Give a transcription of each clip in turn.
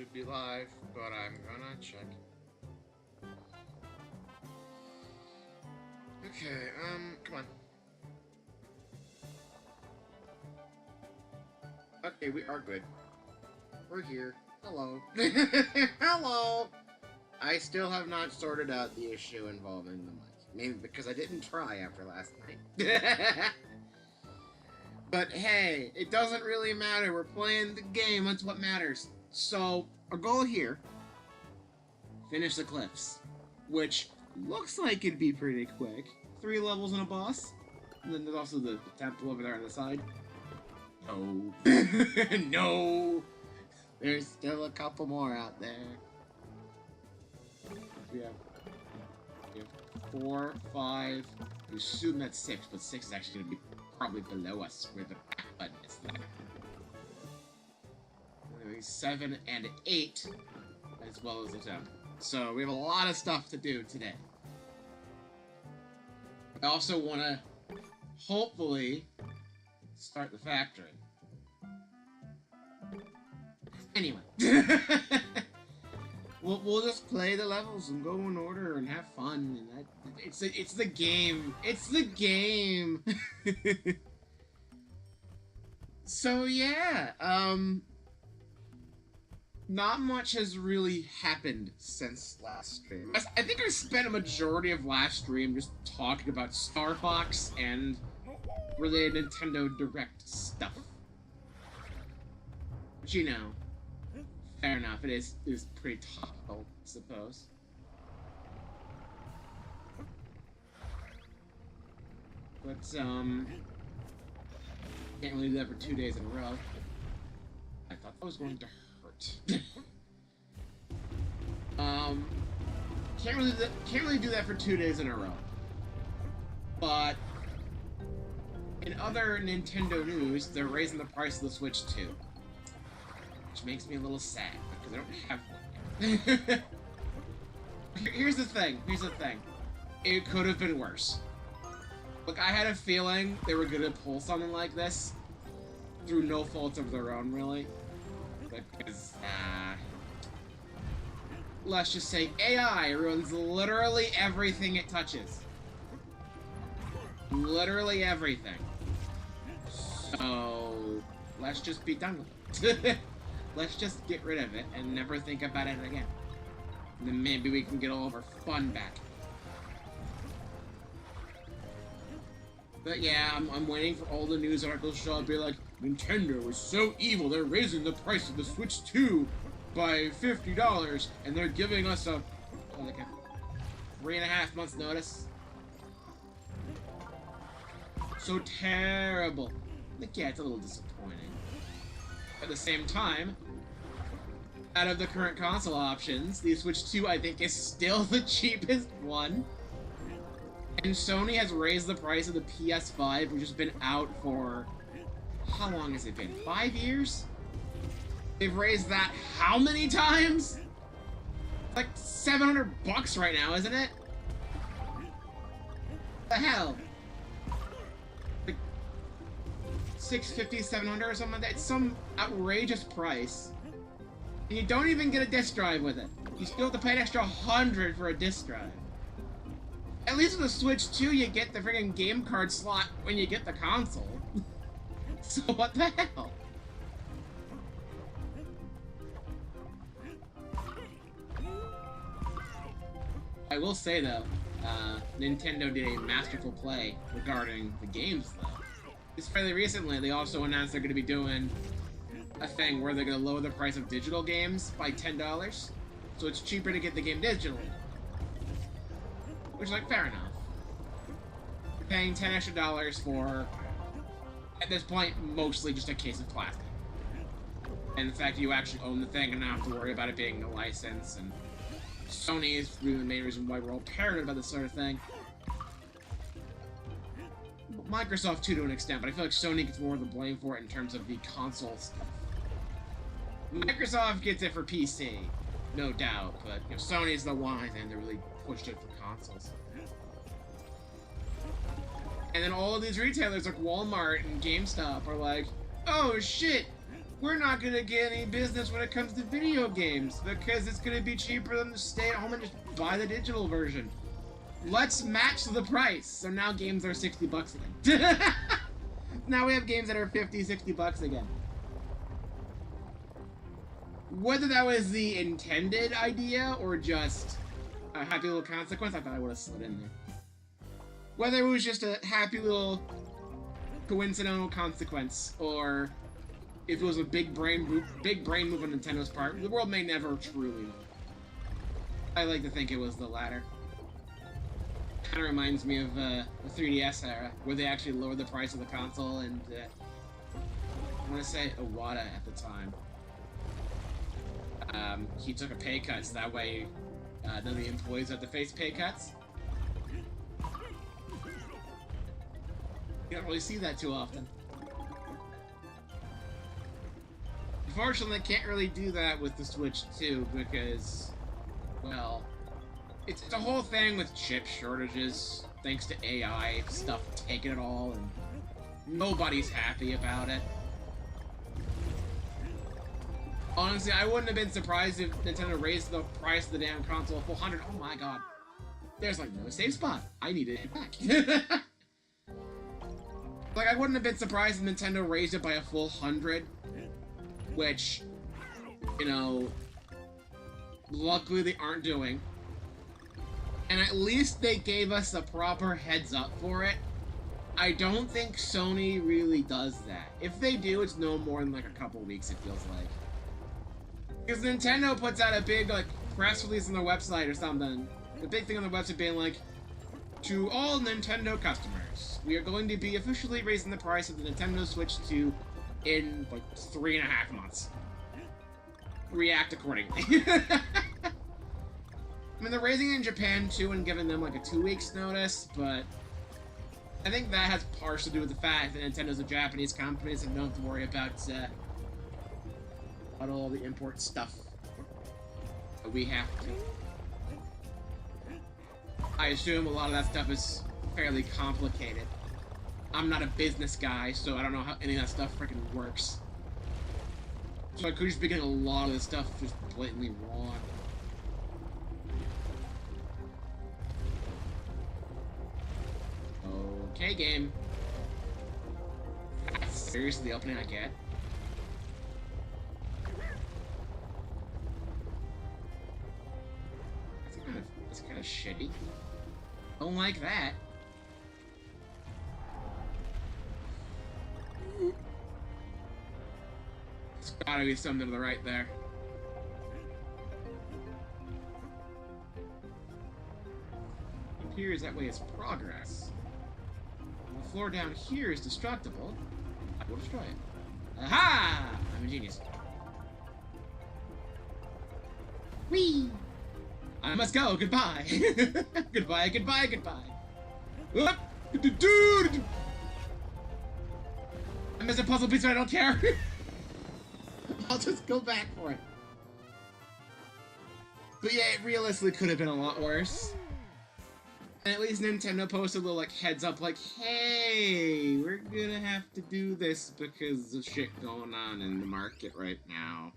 should be live, but I'm gonna check. Okay, come on. Okay, we are good. We're here. Hello. Hello! I still have not sorted out the issue involving the mic. Maybe because I didn't try after last night. But hey, it doesn't really matter. We're playing the game. That's what matters. So, our goal here, finish the cliffs. Which looks like it'd be pretty quick. 3 levels and a boss. And then there's also the temple over there on the side. No. No! There's still a couple more out there. We have 4, 5. You assume that's 6, but 6 is actually going to be probably below us where the back button is there. 7 and 8, as well as the 10. So we have a lot of stuff to do today. I also want to hopefully start the factory. Anyway. We'll just play the levels and go in order and have fun, and it's the game. It's the game. So yeah, not much has really happened since last stream. I think I spent a majority of last stream just talking about Star Fox and related Nintendo Direct stuff. But you know, fair enough. It is pretty topical, I suppose. But can't really do that for 2 days in a row. I thought that was going to hurt. Can't really do that for 2 days in a row. But in other Nintendo news, they're raising the price of the Switch 2. Which makes me a little sad, because I don't have one yet. Here's the thing. It could have been worse. Look, I had a feeling they were gonna pull something like this through no fault of their own, really. Because, let's just say AI ruins literally everything it touches. Literally everything. So, let's just be done with it. Let's just get rid of it and never think about it again. And then maybe we can get all of our fun back. But yeah, I'm waiting for all the news articles to show up and be like, Nintendo is so evil, they're raising the price of the Switch 2 by $50, and they're giving us like a 3.5 months notice. So terrible. Like, yeah, it's a little disappointing. At the same time, out of the current console options, the Switch 2, I think, is still the cheapest one. And Sony has raised the price of the PS5, which has been out for... How long has it been? 5 years? They've raised that how many times? Like $700 right now, isn't it? What the hell? Like $650, $700 or something like that. It's some outrageous price. And you don't even get a disc drive with it. You still have to pay an extra $100 for a disc drive. At least with the Switch 2, you get the friggin' game card slot when you get the console. So what the hell? I will say though, Nintendo did a masterful play regarding the games though. Just fairly recently, they also announced they're going to be doing a thing where they're going to lower the price of digital games by $10, so it's cheaper to get the game digitally. Which is like, fair enough. You're paying $10 extra for, at this point, mostly just a case of plastic. And the fact that you actually own the thing and not have to worry about it being a license, and Sony is really the main reason why we're all paranoid about this sort of thing. Microsoft too to an extent, but I feel like Sony gets more of the blame for it in terms of the console stuff. Microsoft gets it for PC, no doubt, but you know, Sony's the one and they really pushed it for consoles. And then all of these retailers like Walmart and GameStop are like, oh shit, we're not gonna get any business when it comes to video games because it's gonna be cheaper than to stay at home and just buy the digital version. Let's match the price. So now games are 60 bucks again. Now we have games that are 50, 60 bucks again. Whether that was the intended idea or just a happy little consequence, I thought I would have slid in there. Whether it was just a happy little coincidental consequence, or if it was a big brain move on Nintendo's part, the world may never truly know. I like to think it was the latter. Kind of reminds me of the 3DS era, where they actually lowered the price of the console, and I want to say Iwata at the time. He took a pay cut, so that way none of the employees had to face pay cuts. You don't really see that too often. Unfortunately, can't really do that with the Switch 2 because, well, it's a whole thing with chip shortages, thanks to AI stuff taking it all, and nobody's happy about it. Honestly, I wouldn't have been surprised if Nintendo raised the price of the damn console a full $100. Oh my god. There's like no save spot. I needed it back. Like, I wouldn't have been surprised if Nintendo raised it by a full $100. Which, you know, luckily they aren't doing. And at least they gave us a proper heads up for it. I don't think Sony really does that. If they do, it's no more than like a couple weeks, it feels like. Because Nintendo puts out a big, like, press release on their website or something. The big thing on the website being like, to all Nintendo customers, we are going to be officially raising the price of the Nintendo Switch 2 in, like, 3.5 months. React accordingly. I mean, they're raising it in Japan, too, and giving them, like, a 2 weeks notice, but I think that has partially to do with the fact that Nintendo's a Japanese company, so they don't have to worry about all the import stuff that we have to. I assume a lot of that stuff is fairly complicated. I'm not a business guy, so I don't know how any of that stuff freaking works. So I could just be getting a lot of this stuff just blatantly wrong. Okay, game. That's seriously the opening I get? That's kind of shitty. Don't like that. There's gotta be something to the right there. It appears that way is progress. The floor down here is destructible. I will destroy it. Aha! I'm a genius. Whee! I must go. Goodbye. Goodbye, goodbye, goodbye. Whoop! I missed a puzzle piece, but I don't care. I'll just go back for it. But yeah, it realistically could have been a lot worse. And at least Nintendo posted a little, like, heads up, like, hey, we're gonna have to do this because of shit going on in the market right now.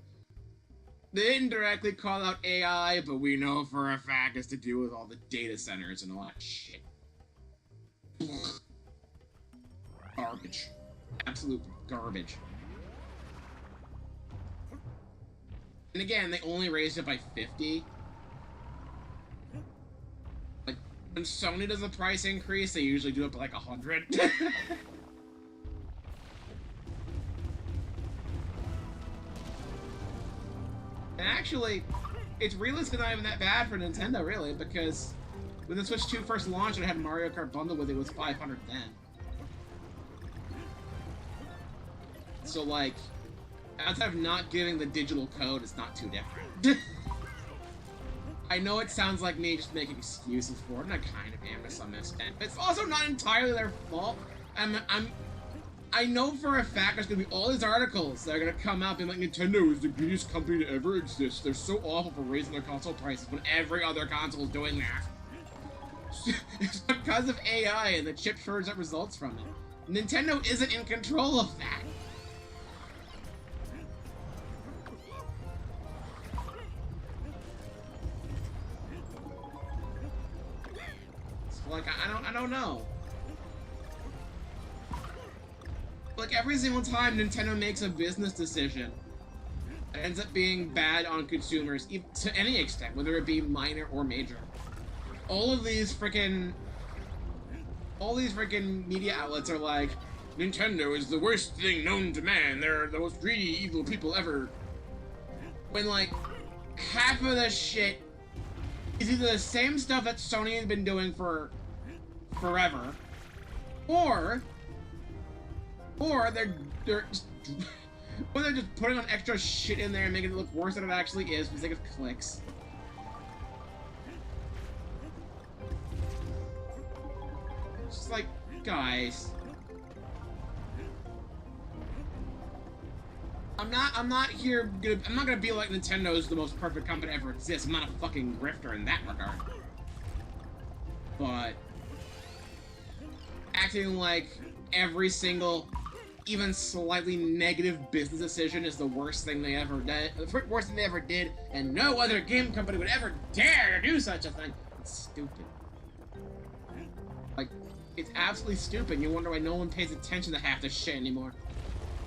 They didn't directly call out AI, but we know for a fact it's to do with all the data centers and all that shit. Garbage. Absolute garbage. And again, they only raised it by 50. Like, when Sony does a price increase, they usually do it by like 100. And actually, it's realistically not even that bad for Nintendo, really, because when the Switch 2 first launched and it had Mario Kart bundled with it, it was $500 then. So, like, outside of not giving the digital code, it's not too different. I know it sounds like me just making excuses for it, and I kind of am to some extent, but it's also not entirely their fault. I know for a fact there's gonna be all these articles that are gonna come out being like, Nintendo is the greediest company to ever exist. They're so awful for raising their console prices when every other console is doing that. It's because of AI and the chip shortage that results from it. Nintendo isn't in control of that. Like, I don't know. Like, every single time Nintendo makes a business decision, it ends up being bad on consumers, to any extent, whether it be minor or major. All these freaking media outlets are like, Nintendo is the worst thing known to man. They're the most greedy, evil people ever. When, like, half of the shit is either the same stuff that Sony has been doing for forever, or they're just putting on extra shit in there and making it look worse than it actually is for the sake of clicks. It's just like, guys. I'm not gonna be like Nintendo is the most perfect company ever exists. I'm not a fucking grifter in that regard. But acting like every single, even slightly negative business decision is the worst thing they ever did, and no other game company would ever dare to do such a thing. It's stupid. Like, it's absolutely stupid. You wonder why no one pays attention to half this shit anymore.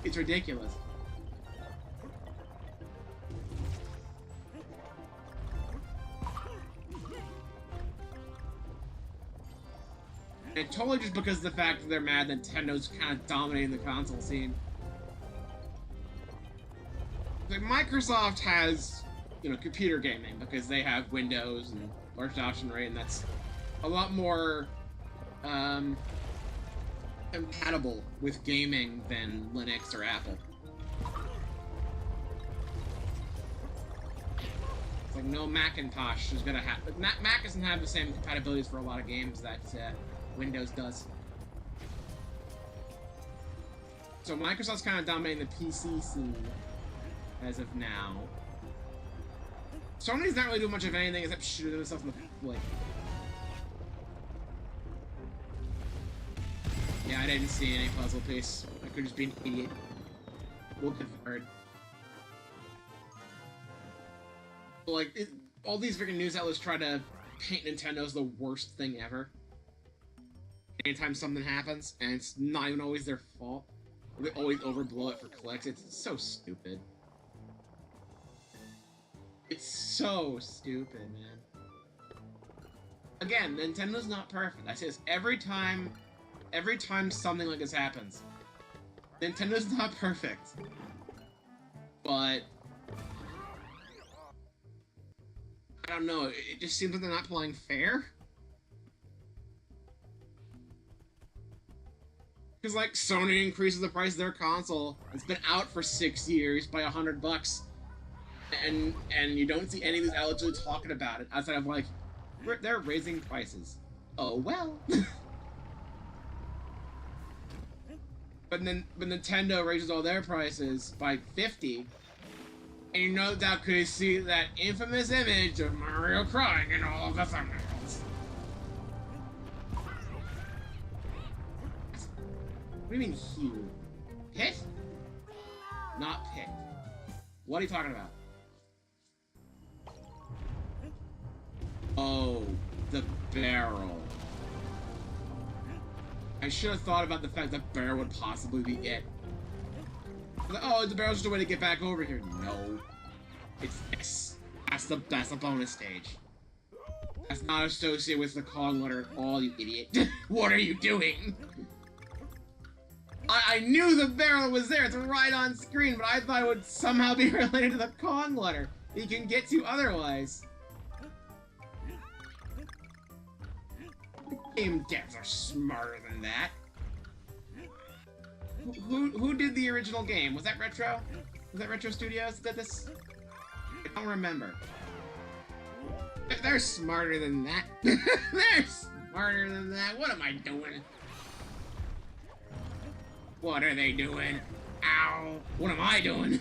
It's ridiculous. And totally just because of the fact that they're mad Nintendo's kind of dominating the console scene. Like, Microsoft has, you know, computer gaming because they have Windows and large adoption rate, and that's a lot more compatible with gaming than Linux or Apple. It's like no Macintosh is gonna have. Mac doesn't have the same compatibilities for a lot of games that Windows does. So Microsoft's kind of dominating the PC scene as of now. Sony's not really doing much of anything except shooting themselves in the foot. Yeah, I didn't see any puzzle piece. I could just be an idiot. We'll convert. Like, all these freaking news outlets try to paint Nintendo as the worst thing ever. Anytime something happens, and it's not even always their fault. They always overblow it for clicks. It's so stupid. It's so stupid, man. Again, Nintendo's not perfect. I say this every time something like this happens. Nintendo's not perfect. But I don't know, it just seems like they're not playing fair. Because, like, Sony increases the price of their console. It's been out for 6 years by $100. And you don't see any of these outlets really talking about it outside of, like, they're raising prices. Oh, well. But Nintendo raises all their prices by 50. And you no doubt could see that infamous image of Mario crying in all of the thumbnails. What do you mean here? Pit? Not pit. What are you talking about? Oh, the barrel. I should have thought about the fact that barrel would possibly be it. Like, oh, the barrel's just a way to get back over here. No. It's this. That's the bonus stage. That's not associated with the calling letter at all, you idiot. What are you doing? I knew the barrel was there, it's right on screen, but I thought it would somehow be related to the Kong letter that you can get to otherwise. Game devs are smarter than that. Who did the original game? Was that Retro? Was that Retro Studios that did this? I don't remember. They're smarter than that. They're smarter than that. What am I doing? What are they doing? Ow! What am I doing?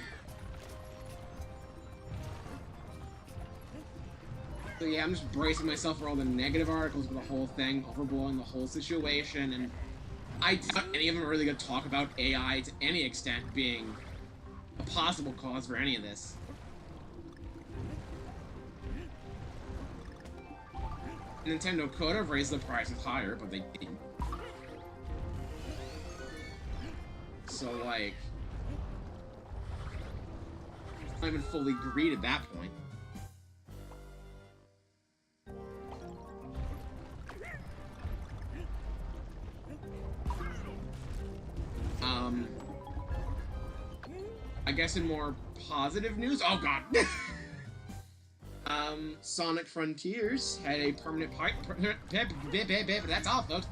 So yeah, I'm just bracing myself for all the negative articles for the whole thing, overblowing the whole situation, and I doubt any of them are really going to talk about AI to any extent being a possible cause for any of this. Nintendo could have raised the prices higher, but they didn't. So, like, it's not even fully agreed at that point. I guess in more positive news, oh god! Sonic Frontiers had a permanent pipe. That's all, folks.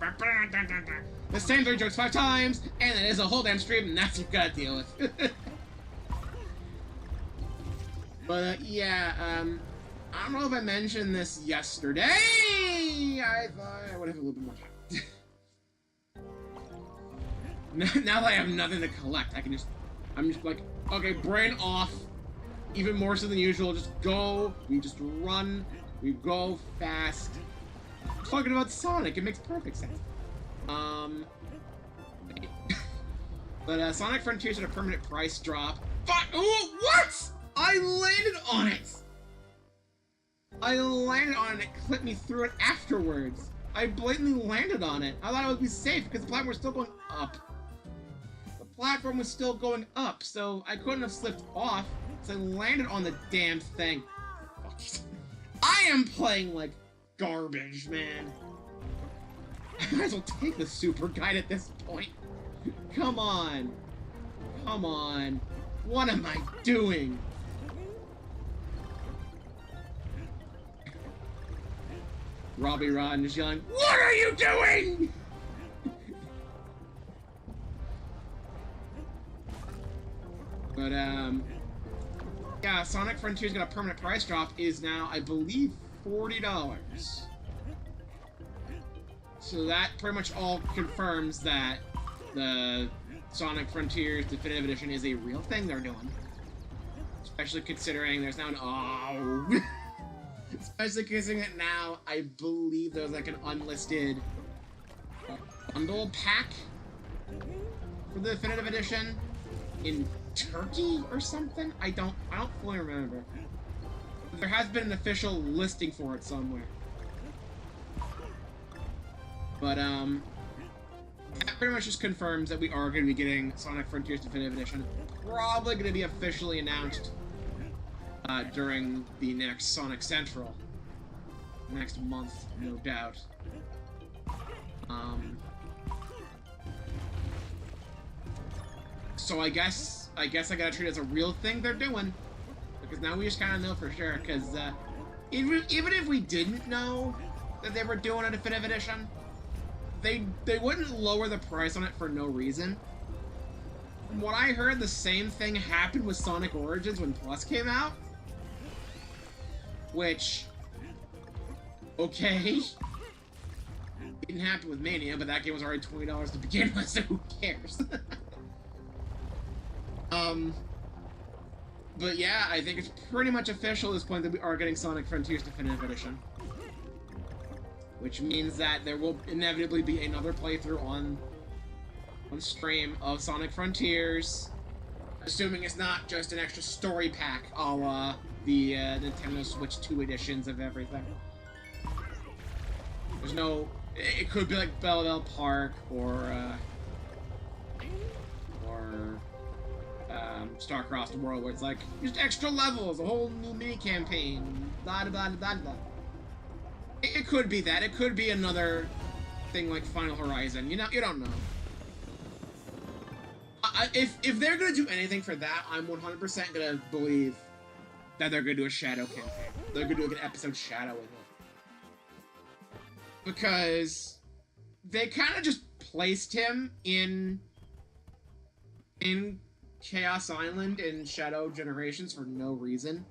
The same 3 jokes 5 times, and it is a whole damn stream, and that's what you gotta deal with. But, yeah, I don't know if I mentioned this yesterday. I thought I would have a little bit more time. Now that I have nothing to collect, I'm just like, okay, brain off. Even more so than usual, just go, we just run, we go fast. Talking about Sonic, it makes perfect sense. But Sonic Frontiers had a permanent price drop. Ooh, what? I landed on it! I landed on it, it clipped me through it afterwards. I blatantly landed on it. I thought it would be safe because the platform was still going up. The platform was still going up, so I couldn't have slipped off. So I landed on the damn thing. I am playing like garbage, man. I might as well take the super guide at this point. Come on. Come on. What am I doing? Robbie Rodden is yelling, "What are you doing?" But, yeah, Sonic Frontiers got a permanent price drop, is now, I believe, $40. So that pretty much all confirms that the Sonic Frontiers Definitive Edition is a real thing they're doing. Especially considering there's now an... Especially considering that now, I believe there's like an unlisted bundle pack for the Definitive Edition in Turkey or something? I don't fully remember. There has been an official listing for it somewhere. But, that pretty much just confirms that we are going to be getting Sonic Frontiers Definitive Edition. Probably going to be officially announced during the next Sonic Central. Next month, no doubt. So I guess I gotta treat it as a real thing they're doing. Because now we just kind of know for sure. Because even if we didn't know that they were doing a Definitive Edition, they wouldn't lower the price on it for no reason. From what I heard, the same thing happened with Sonic Origins when Plus came out. Which, okay. It didn't happen with Mania, but that game was already $20 to begin with, so who cares? But yeah, I think it's pretty much official at this point that we are getting Sonic Frontiers Definitive Edition. Which means that there will inevitably be another playthrough on stream of Sonic Frontiers. Assuming it's not just an extra story pack a la the Nintendo Switch 2 editions of everything. There's no... It could be like Belleville Park or Star Crossed World, where it's like, just extra levels, a whole new mini-campaign, blah, blah, blah, blah. It could be that. It could be another thing like Final Horizon. You don't know. If they're gonna do anything for that, I'm 100% gonna believe that they're gonna do a Shadow campaign. They're gonna do like an episode Shadow with it. Because they kind of just placed him in Chaos Island in Shadow Generations for no reason.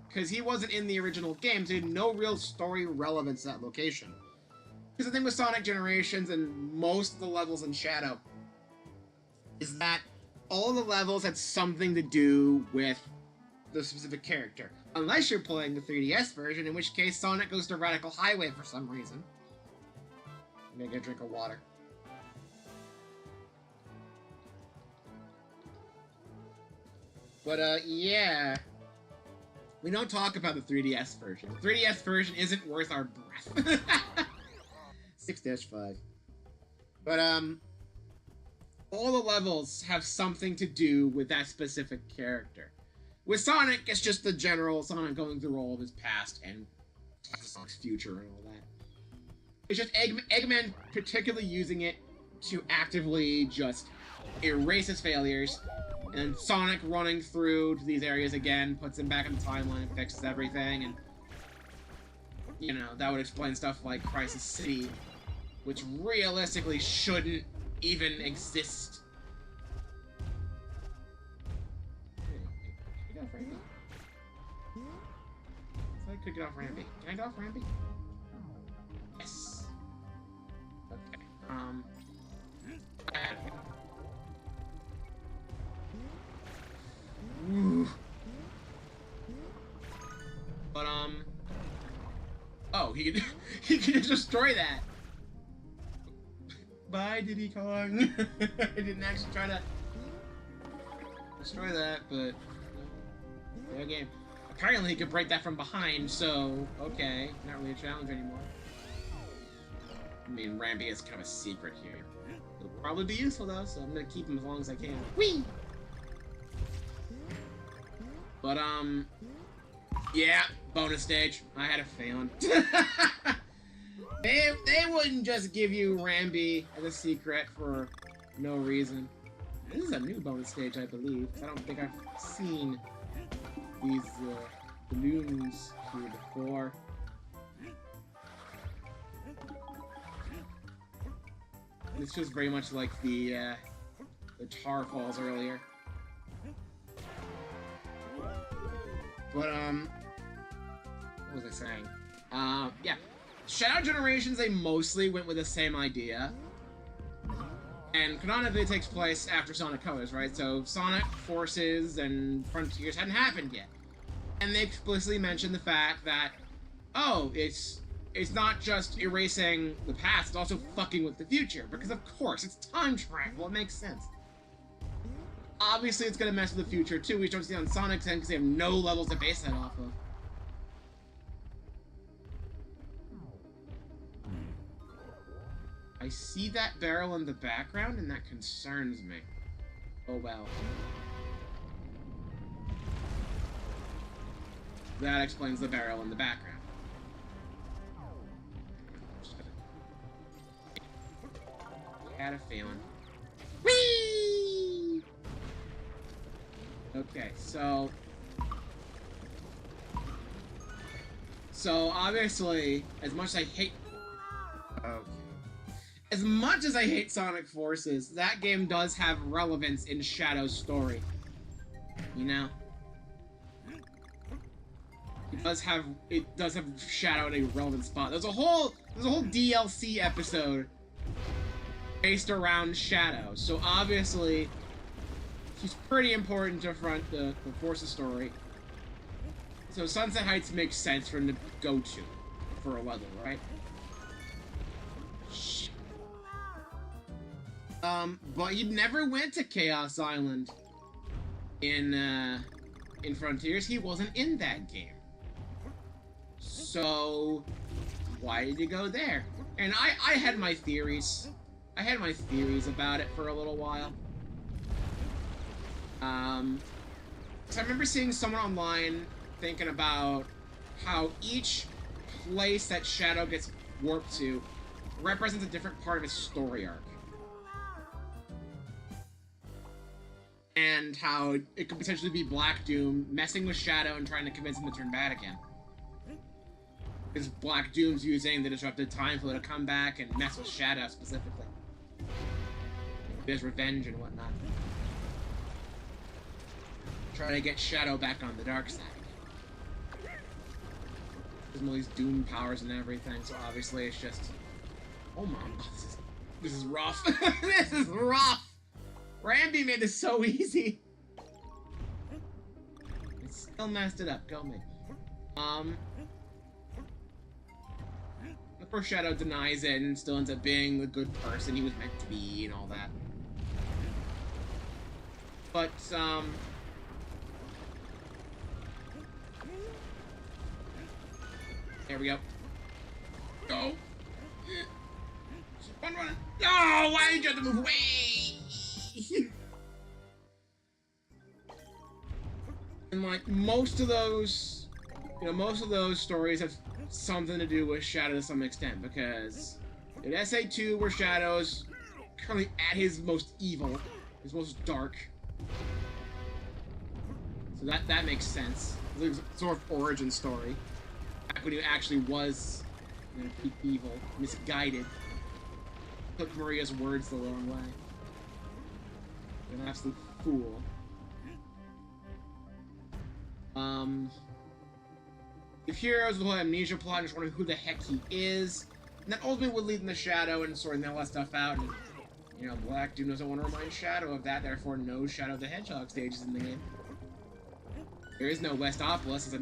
Because he wasn't in the original games, so he had no real story relevance to that location. Because the thing with Sonic Generations and most of the levels in Shadow is that all the levels had something to do with the specific character. Unless you're playing the 3DS version, in which case Sonic goes to Radical Highway for some reason. Make a drink of water. But, yeah. We don't talk about the 3DS version. The 3DS version isn't worth our breath. 6-5. But, all the levels have something to do with that specific character. With Sonic, it's just the general Sonic going through all of his past and Sonic's future and all that. It's just Eggman particularly using it to actively just erase his failures, and Sonic running through to these areas again, puts him back in the timeline and fixes everything, and, you know, that would explain stuff like Crisis City, which realistically shouldn't even exist. Hey, get off Rambi. I thought I could get off Rambi. Can I get off Rambi? Yes. Okay. Ooh. But oh, he can just destroy that. Bye, Diddy Kong. I didn't actually try to destroy that, but yeah, game. Apparently, he could break that from behind. So okay, not really a challenge anymore. I mean, Rambi is kind of a secret here. It'll probably be useful though, so I'm gonna keep him as long as I can. Whee! But yeah, bonus stage. I had a feeling. They wouldn't just give you Rambi as a secret for no reason. This is a new bonus stage, I believe. I don't think I've seen these balloons here before. This feels very much like the Tar Falls earlier. But, what was I saying? Yeah. Shadow Generations, they mostly went with the same idea. And canonically it takes place after Sonic Colors, right? So Sonic, Forces, and Frontiers hadn't happened yet. And they explicitly mentioned the fact that, oh, it's not just erasing the past, it's also fucking with the future. Because of course, it's time travel, it makes sense. Obviously, it's gonna mess with the future too. We don't see it on Sonic's end because they have no levels to base that off of. I see that barrel in the background, and that concerns me. Oh well. That explains the barrel in the background. Had a feeling. Whee! Okay, so obviously, as much as I hate Sonic Forces, that game does have relevance in Shadow's story. You know? It does have Shadow in a relevant spot. There's a whole DLC episode based around Shadow, so obviously she's pretty important to the Forces story. So Sunset Heights makes sense for him to go to for a level, right? But he never went to Chaos Island in Frontiers. He wasn't in that game. So why did he go there? And I had my theories. I had my theories about it for a little while. So I remember seeing someone online thinking about how each place that Shadow gets warped to represents a different part of his story arc. And how it could potentially be Black Doom messing with Shadow and trying to convince him to turn bad again. Because Black Doom's using the disrupted time flow to come back and mess with Shadow specifically. There's revenge and whatnot. Try to get Shadow back on the dark side. There's all these Doom powers and everything, so obviously it's just... Oh my god, this is rough. This is rough! Rambi made this so easy. It still messed it up, go me. Of course Shadow denies it and still ends up being the good person he was meant to be and all that. But, There we go. Go. Run, run. No, why did you have to move away? And like most of those, most of those stories have something to do with Shadow to some extent, because in SA2, where Shadow's currently at his most evil, his most dark, so that makes sense. It's a sort of origin story. Back when he actually was peak evil, misguided, took Maria's words the wrong way. An absolute fool. The heroes, the whole amnesia plot, just wondering who the heck he is, and that ultimately would lead in the Shadow and sorting all that stuff out. And Black Doom doesn't want to remind Shadow of that, therefore no Shadow the Hedgehog stages in the game. There is no Westopolis.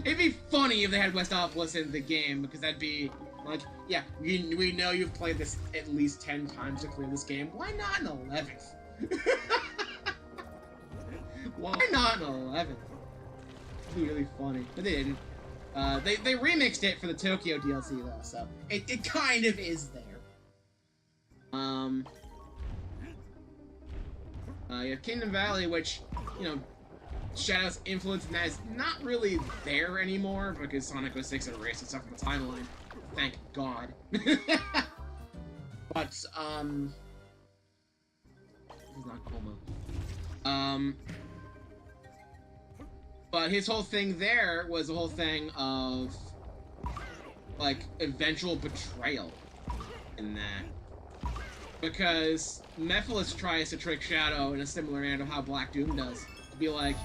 It'd be funny if they had Westopolis in the game, because that'd be like, yeah, we know you've played this at least 10 times to clear this game. Why not an 11th? Why not an 11th? It'd be really funny, but they didn't. They remixed it for the Tokyo DLC though, so it kind of is there. You have Kingdom Valley, which, Shadow's influence in that is not really there anymore, because Sonic 06 had erased itself from the timeline. Thank God. But, this is not Como. But his whole thing there was the whole thing of, like, eventual betrayal in that. Because Mephiles tries to trick Shadow in a similar manner to how Black Doom does. To be like,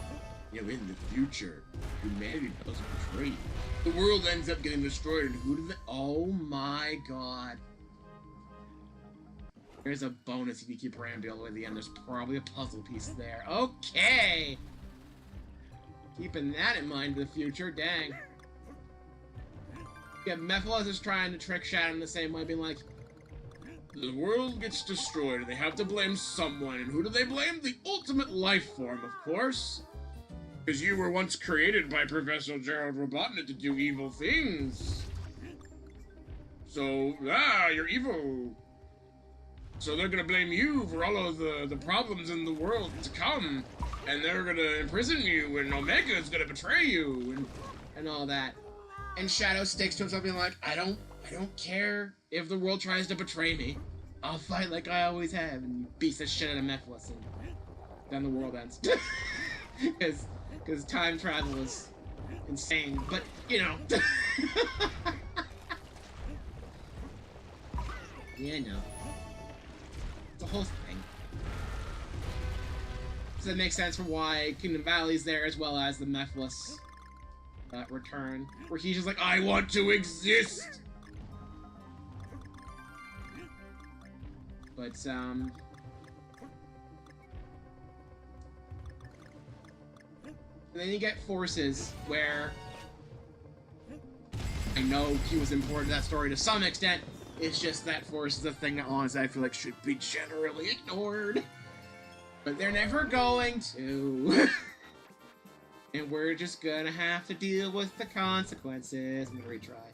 in the future, humanity doesn't betray you. The world ends up getting destroyed, and who did it? Oh my God. There's a bonus if you keep Randy all the way to the end. There's probably a puzzle piece there. Okay! Keeping that in mind in the future, dang. Yeah, Mephiles is trying to trick Shadow in the same way, being like, the world gets destroyed, and they have to blame someone, and who do they blame? The ultimate life form, of course. Because you were once created by Professor Gerald Robotnik to do evil things. So, you're evil. So they're gonna blame you for all of the problems in the world to come. And they're gonna imprison you, and Omega is gonna betray you, and all that. And Shadow sticks to himself being like, I don't care if the world tries to betray me. I'll fight like I always have, and he beats the shit out of Mephiles, and then the world ends. Because time travel is insane, but, Yeah, no. It's a whole thing. So that makes sense for why Kingdom Valley's there, as well as the Mephiles return, where he's just like, I want to exist! But, and then you get Forces, where I know he was important to that story to some extent. It's just that Force is a thing that honestly I feel like should be generally ignored. But they're never going to. And we're just gonna have to deal with the consequences. I'm gonna retry.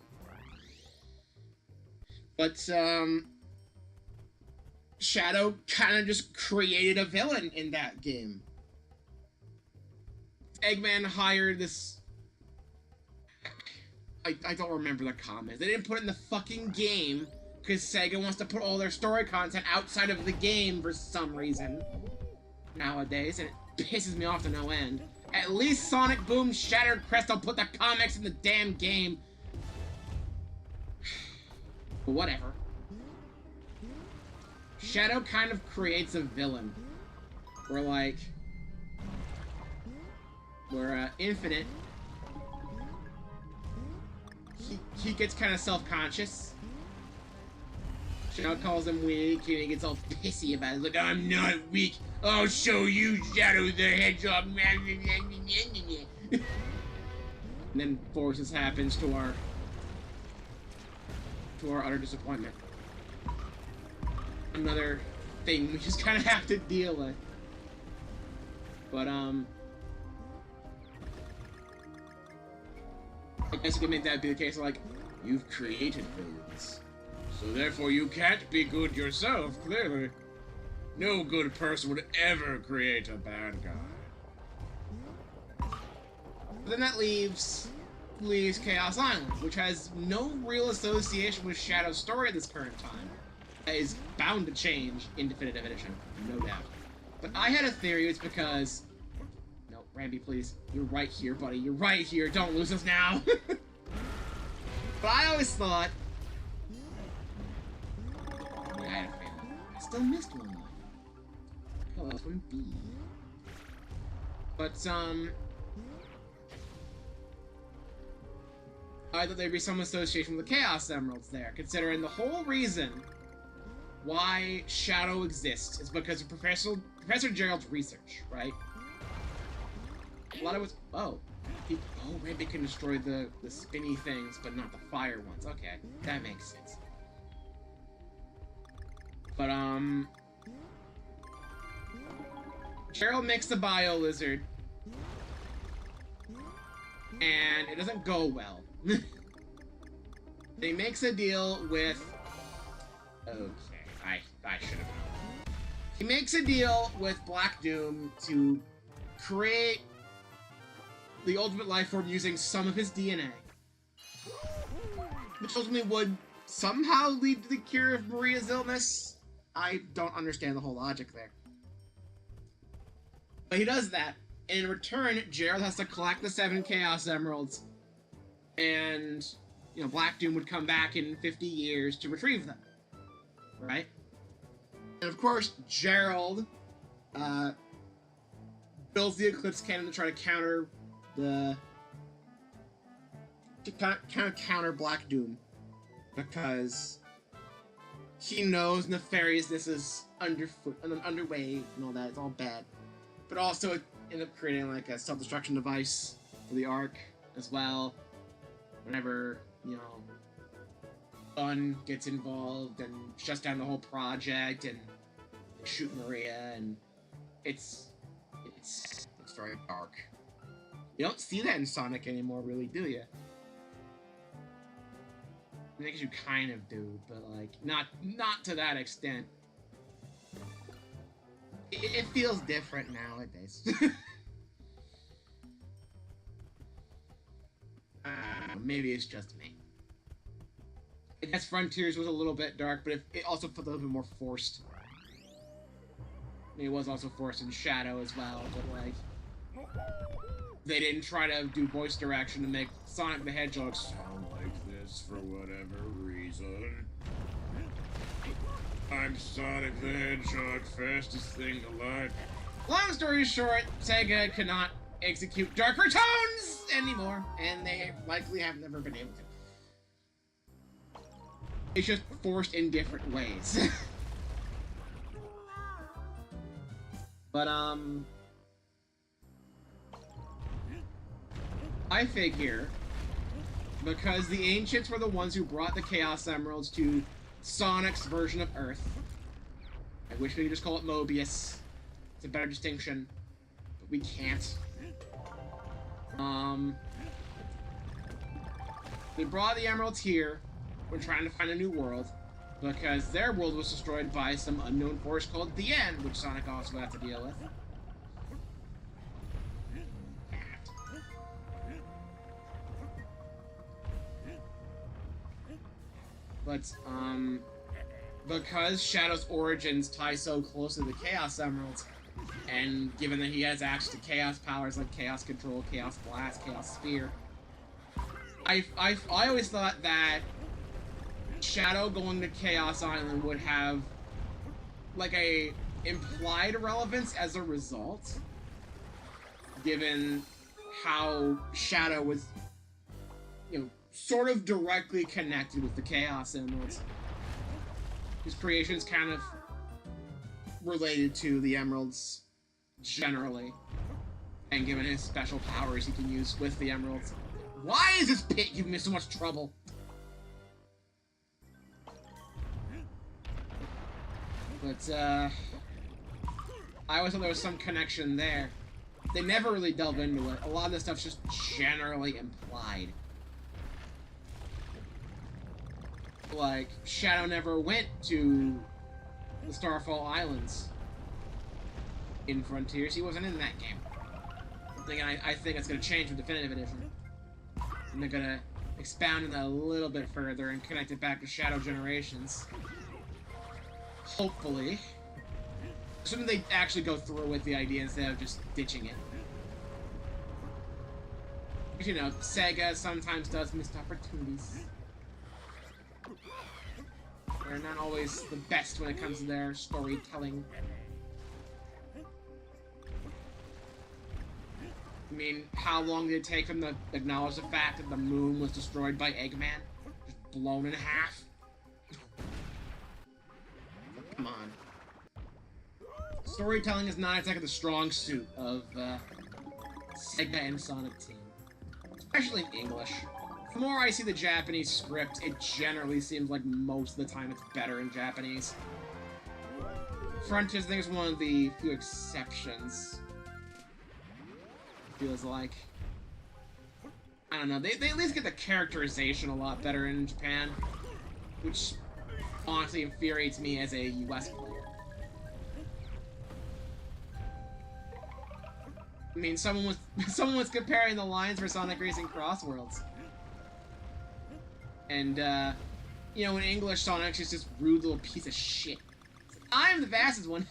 But, Shadow kind of just created a villain in that game. Eggman hired this... I don't remember the comments. They didn't put it in the fucking game because Sega wants to put all their story content outside of the game for some reason nowadays, and it pisses me off to no end. At least Sonic Boom Shattered Crest will put the comics in the damn game. But whatever. Shadow kind of creates a villain. Where Infinite, he gets kind of self-conscious. Shadow calls him weak, and he gets all pissy about it. Like, I'm not weak. I'll show you, Shadow the Hedgehog. And then Forces happens to our utter disappointment. Another thing we just kind of have to deal with. But, I guess you could make that be the case of, like, you've created villains, so therefore you can't be good yourself, clearly. No good person would ever create a bad guy. But then that leaves Chaos Island, which has no real association with Shadow's story at this current time. That is bound to change in Definitive Edition, no doubt. But I had a theory. It's because... No, Randy, please. You're right here, buddy. You're right here. Don't lose us now. But I always thought... Yeah, I had a feeling. I still missed one, though. Oh, that's one B. But, I thought there'd be some association with the Chaos Emeralds there, considering the whole reason why Shadow exists is because of Professor Gerald's research, right? A lot of it was... Oh, Randy can destroy the spinny things, but not the fire ones. Okay, that makes sense. But, Gerald makes the Bio Lizard, and it doesn't go well. He makes a deal with... Okay, I should have known. He makes a deal with Black Doom to create the ultimate life form using some of his DNA, which ultimately would somehow lead to the cure of Maria's illness. I don't understand the whole logic there. But he does that, and in return, Gerald has to collect the 7 Chaos Emeralds, and, you know, Black Doom would come back in 50 years to retrieve them, right? And of course, Gerald builds the Eclipse Cannon to try to counter counter Black Doom, because he knows nefariousness is underway and all that. It's all bad. But also, it ended up creating like a self-destruction device for the Ark as well. Whenever, you know, Bun gets involved and shuts down the whole project and shoot Maria, and it's very dark. You don't see that in Sonic anymore, really, do you? I guess you kind of do, but like not to that extent. It feels different nowadays. Maybe it's just me. I guess Frontiers was a little bit dark, but it also felt a little bit more forced. I mean, it was also forced in Shadow as well, but like... They didn't try to do voice direction to make Sonic the Hedgehog sound like this for whatever reason. I'm Sonic the Hedgehog, fastest thing alive. Long story short, Sega cannot execute darker tones anymore, and they likely have never been able to. It's just forced in different ways. But, I figure, because the Ancients were the ones who brought the Chaos Emeralds to Sonic's version of Earth. I wish we could just call it Mobius. It's a better distinction, but we can't. They brought the Emeralds here. We're trying to find a new world, because their world was destroyed by some unknown force called the End, which Sonic also had to deal with. But, because Shadow's origins tie so close to the Chaos Emeralds, and given that he has access to Chaos powers like Chaos Control, Chaos Blast, Chaos Sphere, I always thought that Shadow going to Chaos Island would have, like, a implied relevance as a result, given how Shadow was, you know, sort of directly connected with the Chaos Emeralds. His creation's kind of related to the Emeralds generally, and given his special powers he can use with the Emeralds. Why is this pit giving me so much trouble? But, I always thought there was some connection there. They never really delve into it. A lot of this stuff's just generally implied. like, Shadow never went to the Starfall Islands in Frontiers. He wasn't in that game. I think it's going to change with Definitive Edition. And they're going to expound it a little bit further and connect it back to Shadow Generations. Hopefully. Assuming they actually go through with the idea instead of just ditching it. You know, Sega sometimes does missed opportunities. They're not always the best when it comes to their storytelling. I mean, how long did it take them to acknowledge the fact that the moon was destroyed by Eggman? Just blown in half? Come on. Storytelling is not exactly the strong suit of Sega and Sonic Team. Especially in English. The more I see the Japanese script, it generally seems like most of the time it's better in Japanese. Frontiers, I think, is one of the few exceptions. Feels like. I don't know, they at least get the characterization a lot better in Japan. Which honestly infuriates me as a US player. I mean, someone was comparing the lines for Sonic Racing Cross Worlds. And, you know, in English, Sonic's just this rude little piece of shit. I'm the fastest one.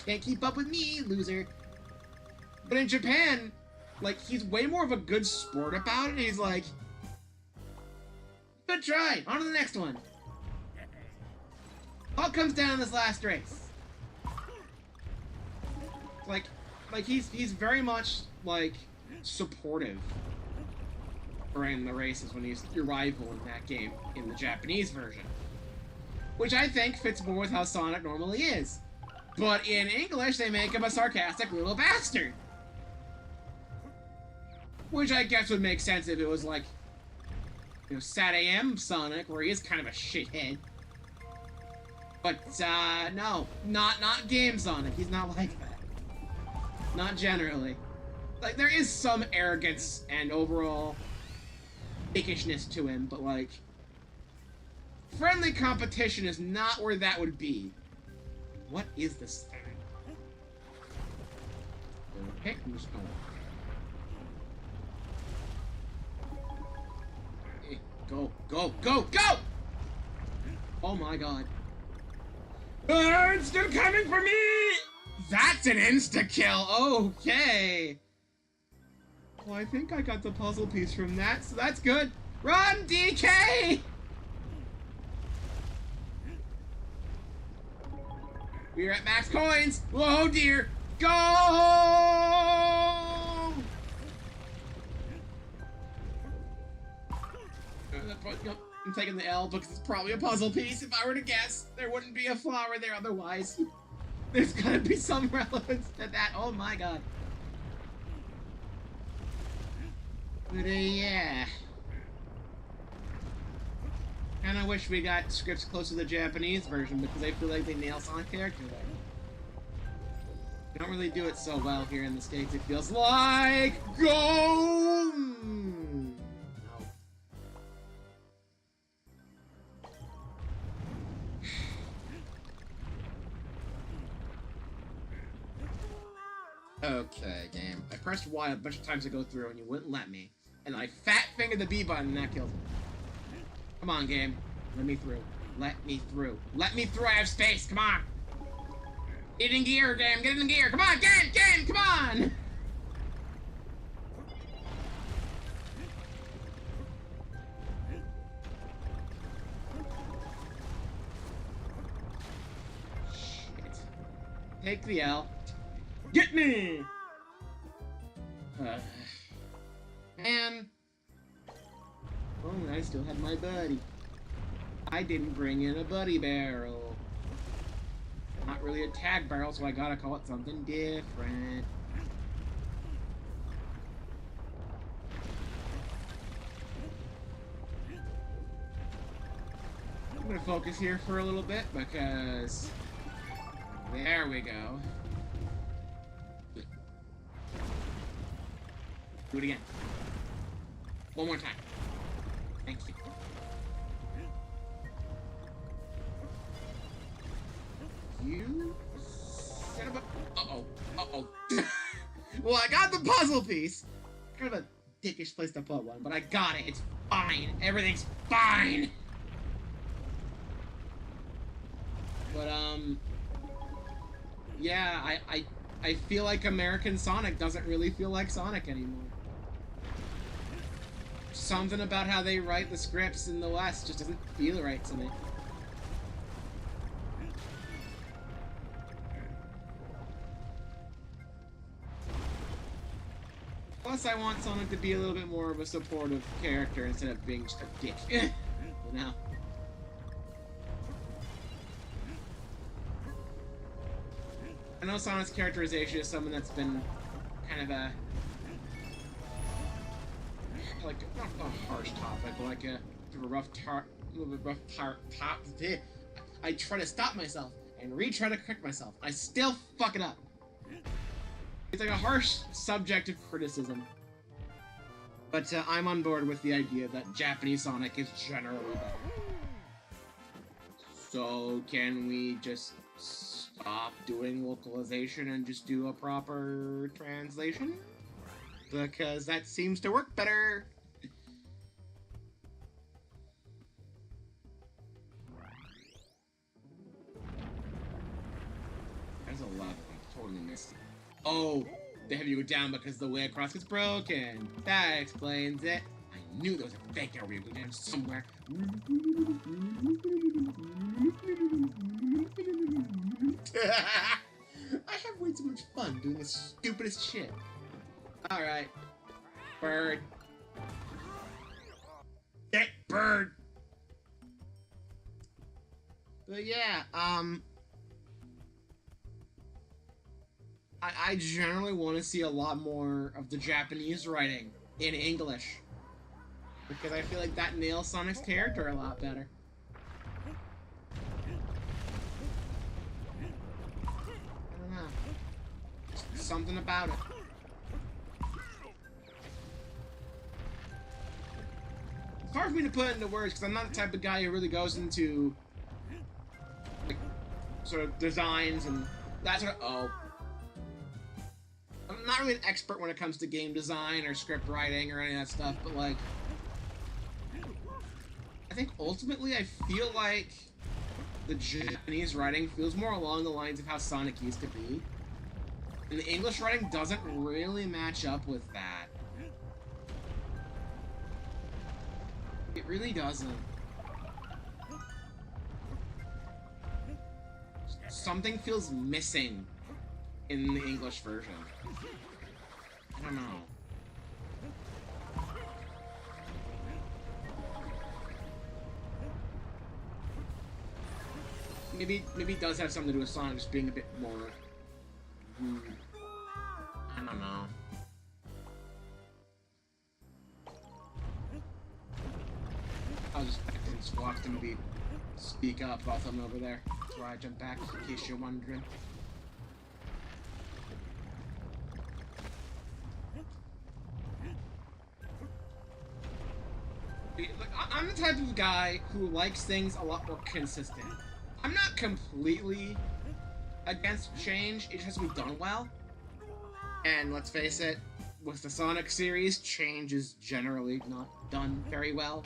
Can't keep up with me, loser. But in Japan, like, he's way more of a good sport about it. He's like, good try. On to the next one. All comes down in this last race. Like he's very much, like, supportive during the races when he's your rival in that game, in the Japanese version. Which I think fits more with how Sonic normally is. But in English, they make him a sarcastic little bastard. Which I guess would make sense if it was like, you know, Sat AM Sonic, where he is kind of a shithead. But, no. Not Game Sonic. He's not like that. Not generally. Like, there is some arrogance and overall dickishness to him, but, like, friendly competition is not where that would be. What is this thing? Okay, I'm just going. Hey, go, go, go, go! Oh my god. It's still coming for me! That's an insta-kill! Okay! Well, I think I got the puzzle piece from that, so that's good. Run, DK! We're at max coins! Oh dear! Go! I'm taking the L because it's probably a puzzle piece. If I were to guess, there wouldn't be a flower there otherwise. There's gotta be some relevance to that. Oh my god. But yeah. Kinda wish we got scripts close to the Japanese version because I feel like they nail Sonic character there. They don't really do it so well here in the States, it feels like. Go! Okay, game. I pressed Y a bunch of times to go through and you wouldn't let me. And I fat fingered the B button and that killed me. Come on, game. Let me through. Let me through. Let me through. I have space. Come on. Get in gear, game. Get in gear. Come on, game. Come on. Shit. Take the L. Get me! Man. Oh, I still had my buddy. I didn't bring in a buddy barrel. Not really a tag barrel, so I gotta call it something different. I'm gonna focus here for a little bit because... There we go. Do it again. One more time. Thank you. You son of a... Uh-oh. Uh-oh. Well, I got the puzzle piece. Kind of a dickish place to put one, but I got it. It's fine. Everything's fine. But, yeah, I feel like American Sonic doesn't really feel like Sonic anymore. Something about how they write the scripts in the West just doesn't feel right to me. Plus, I want Sonic to be a little bit more of a supportive character instead of being just a dick. You know? I know Sonic's characterization is someone that's been kind of a... like, not a harsh topic, but like a rough I try to stop myself and retry to correct myself. I still fuck it up. It's like a harsh subject of criticism. But I'm on board with the idea that Japanese Sonic is generally better. So can we just stop doing localization and just do a proper translation? Because that seems to work better. There's a lot I totally missed. Oh, they have you go down because the way across is broken. That explains it. I knew there was a fake area go down somewhere. I have way too much fun doing the stupidest shit. Alright. Bird. That bird! But yeah, I generally want to see a lot more of the Japanese writing in English. Because I feel like that nails Sonic's character a lot better. I don't know. Just something about it. It's hard for me to put it into words because I'm not the type of guy who really goes into like sort of designs and that sort of I'm not really an expert when it comes to game design or script writing or any of that stuff, but like I think ultimately I feel like the Japanese writing feels more along the lines of how Sonic used to be. And the English writing doesn't really match up with that. It really doesn't. Something feels missing in the English version. I don't know. Maybe it does have something to do with Sonic just being a bit more... I don't know. I was expecting Squawks to maybe speak up while I'm over there. That's why I jumped back, in case you're wondering. Look, I'm the type of guy who likes things a lot more consistent. I'm not completely against change, it just has to be done well. And let's face it, with the Sonic series, change is generally not done very well.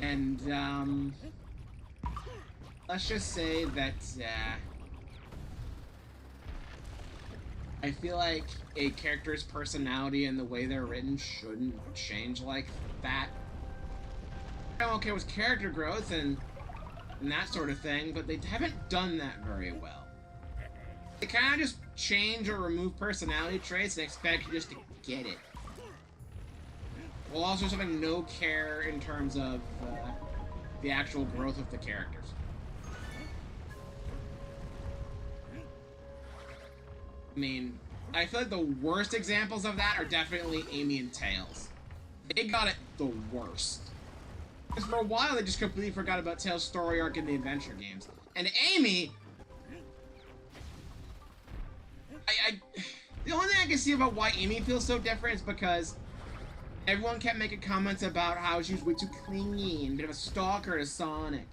And, let's just say that, I feel like a character's personality and the way they're written shouldn't change like that. I'm okay with character growth and that sort of thing, but they haven't done that very well. They kind of just change or remove personality traits and expect you just to get it. While also having no care in terms of the actual growth of the characters. I mean, I feel like the worst examples of that are definitely Amy and Tails. They got it the worst. Because for a while, they just completely forgot about Tails' story arc in the adventure games. And Amy... the only thing I can see about why Amy feels so different is because everyone kept making comments about how she was way too clingy and a bit of a stalker to Sonic.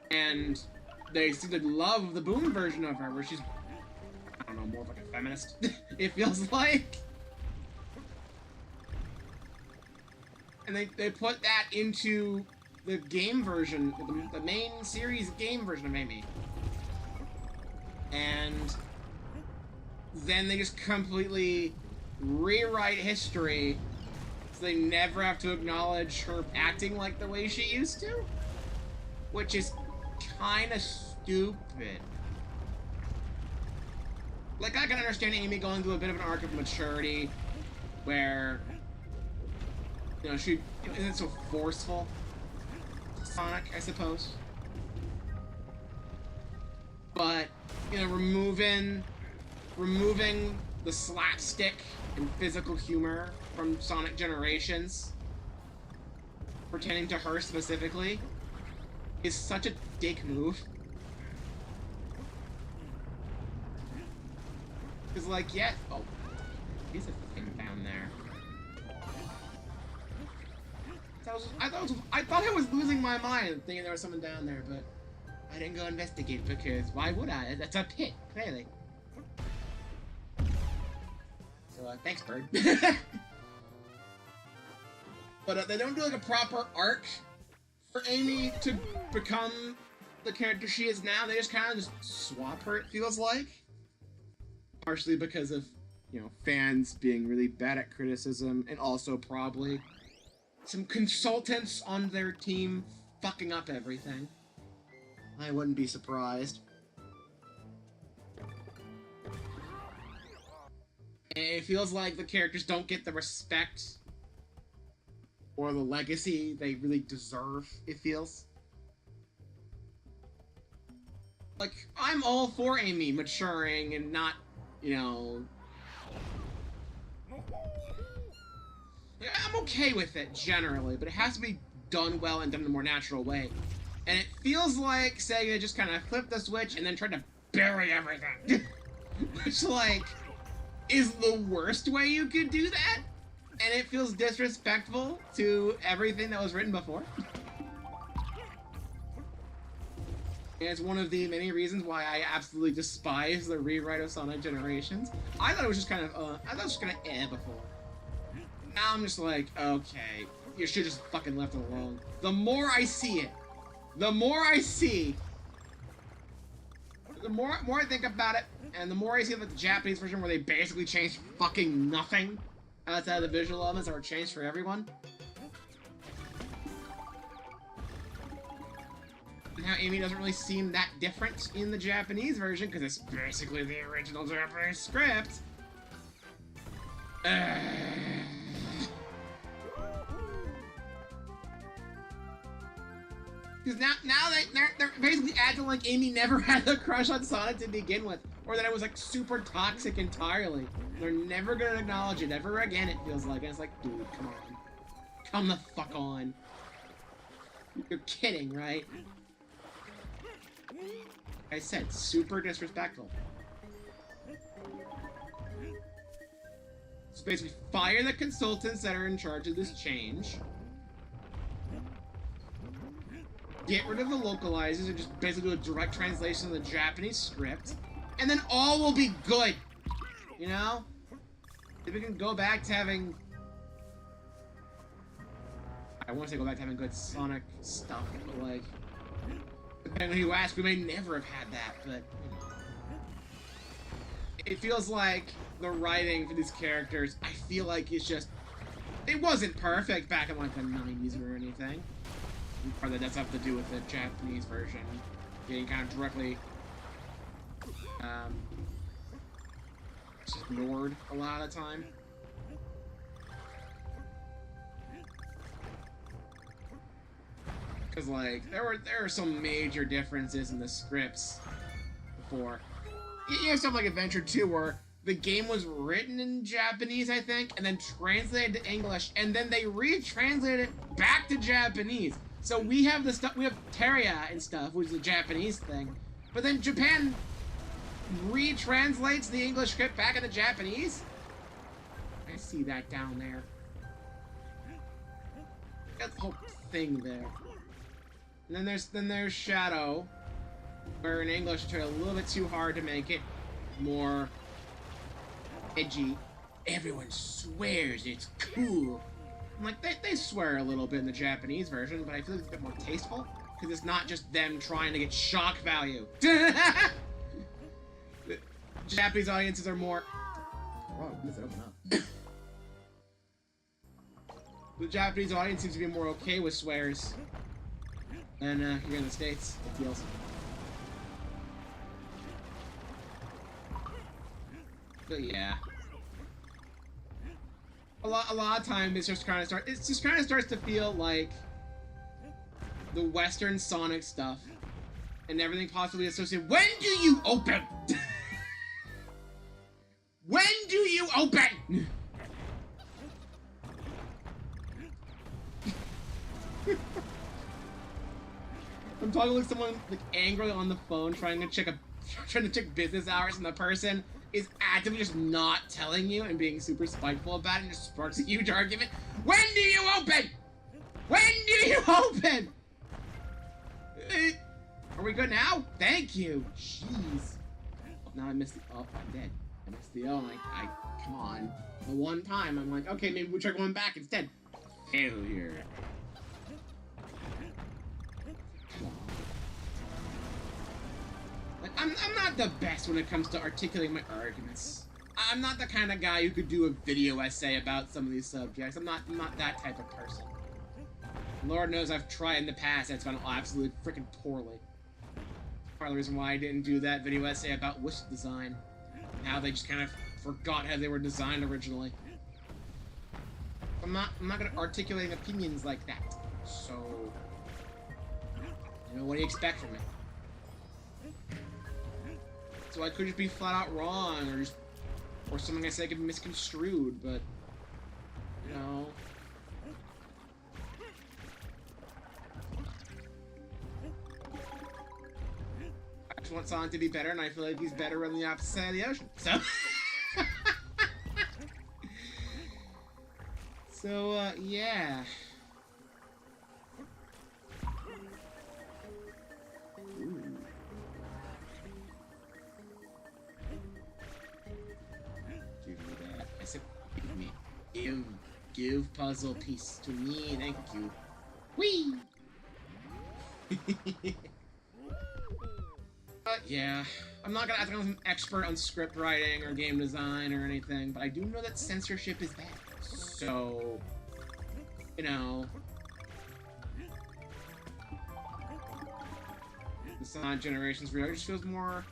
And they seem to love the Boom version of her, where she's, I don't know, more of like a feminist, it feels like. And they put that into the game version, the main series game version of Amy. And then they just completely rewrite history so they never have to acknowledge her acting like the way she used to, which is kind of stupid. Like, I can understand Amy going through a bit of an arc of maturity where, you know, she isn't so forceful to Sonic, I suppose. But, you know, removing the slapstick and physical humor from Sonic Generations, pertaining to her specifically, is such a dick move. Cause like, yeah, oh, he's a thing down there. I thought I was losing my mind thinking there was someone down there, but I didn't go investigate because why would I? That's a pit, clearly. So thanks, bird. But they don't do like a proper arc for Amy to become the character she is now. They just kind of just swap her, it feels like. Partially because of, you know, fans being really bad at criticism, and also probably some consultants on their team fucking up everything. I wouldn't be surprised. It feels like the characters don't get the respect or the legacy they really deserve, it feels. Like, I'm all for Amy maturing and not, you know... I'm okay with it, generally, but it has to be done well and done in a more natural way. And it feels like Sega just kind of flipped the switch and then tried to bury everything. Which, like, is the worst way you could do that. And it feels disrespectful to everything that was written before. And it's one of the many reasons why I absolutely despise the rewrite of Sonic Generations. I thought it was just kind of, I thought it was just kind of before. Now I'm just like, okay, you should just fucking left it alone. The more I see it, the more I see, the more I think about it, and the more I see like the Japanese version where they basically changed fucking nothing outside of the visual elements that were changed for everyone. And how Amy doesn't really seem that different in the Japanese version because it's basically the original Japanese script. Because now they're basically acting like Amy never had a crush on Sonic to begin with, or that it was like super toxic entirely. They're never gonna acknowledge it ever again, it feels like. And it's like, dude, come on. Come the fuck on. You're kidding, right? Like I said, super disrespectful. So basically, fire the consultants that are in charge of this change. Get rid of the localizers and just basically do a direct translation of the Japanese script. And then all will be good. You know? If we can go back to having... I want to say go back to having good Sonic stuff, but like... Depending on who you ask, we may never have had that, but... You know. It feels like the writing for these characters, I feel like it's just... It wasn't perfect back in like the 90s or anything. Part of that does have to do with the Japanese version getting kind of directly just ignored a lot of the time. Because like there are some major differences in the scripts before. You have stuff like Adventure 2 where the game was written in Japanese, I think, and then translated to English, and then they retranslated it back to Japanese. So we have the stuff, we have Teria and stuff, which is a Japanese thing, but then Japan retranslates the English script back into Japanese? I see that down there. Got the whole thing there. And then there's Shadow, Where in English, I try a little bit too hard to make it more edgy. Everyone swears it's cool. I'm like, they swear a little bit in the Japanese version, but I feel like it's a bit more tasteful, because it's not just them trying to get shock value. The Japanese audiences are more... Oh, does it open up? The Japanese audience seems to be more okay with swears than here in the States, it feels. But yeah. A lot of time it just kind of starts to feel like the Western Sonic stuff and everything possibly associated. When do you open? When do you open? I'm talking with someone like angrily on the phone trying to check business hours, and the person is actively just not telling you and being super spiteful about it, and just sparks a huge argument. When do you open? When do you open? Are we good now? Thank you. Jeez. Oh, now I missed the... Oh, I'm dead. I missed the... Oh, come on. The one time, I'm like, okay, maybe we'll try going back instead. Failure. Like, I'm not the best when it comes to articulating my arguments. I'm not the kind of guy who could do a video essay about some of these subjects. I'm not that type of person. Lord knows I've tried in the past, and it's gone absolutely freaking poorly. Part of the reason why I didn't do that video essay about whistle design, and how they just kind of forgot how they were designed originally. I'm not gonna articulating opinions like that. So, you know, what do you expect from me? So I could just be flat out wrong, or something I say could be misconstrued, but, you know. I just want Sonic to be better, and I feel like he's better on the opposite side of the ocean, so. So, yeah. Ooh. Give me that. I said, give me. Give puzzle piece to me, thank you. Whee! Yeah. I'm not gonna act like I'm an expert on script writing or game design or anything, but I do know that censorship is bad. So, you know, the Sonic Generations really just feels more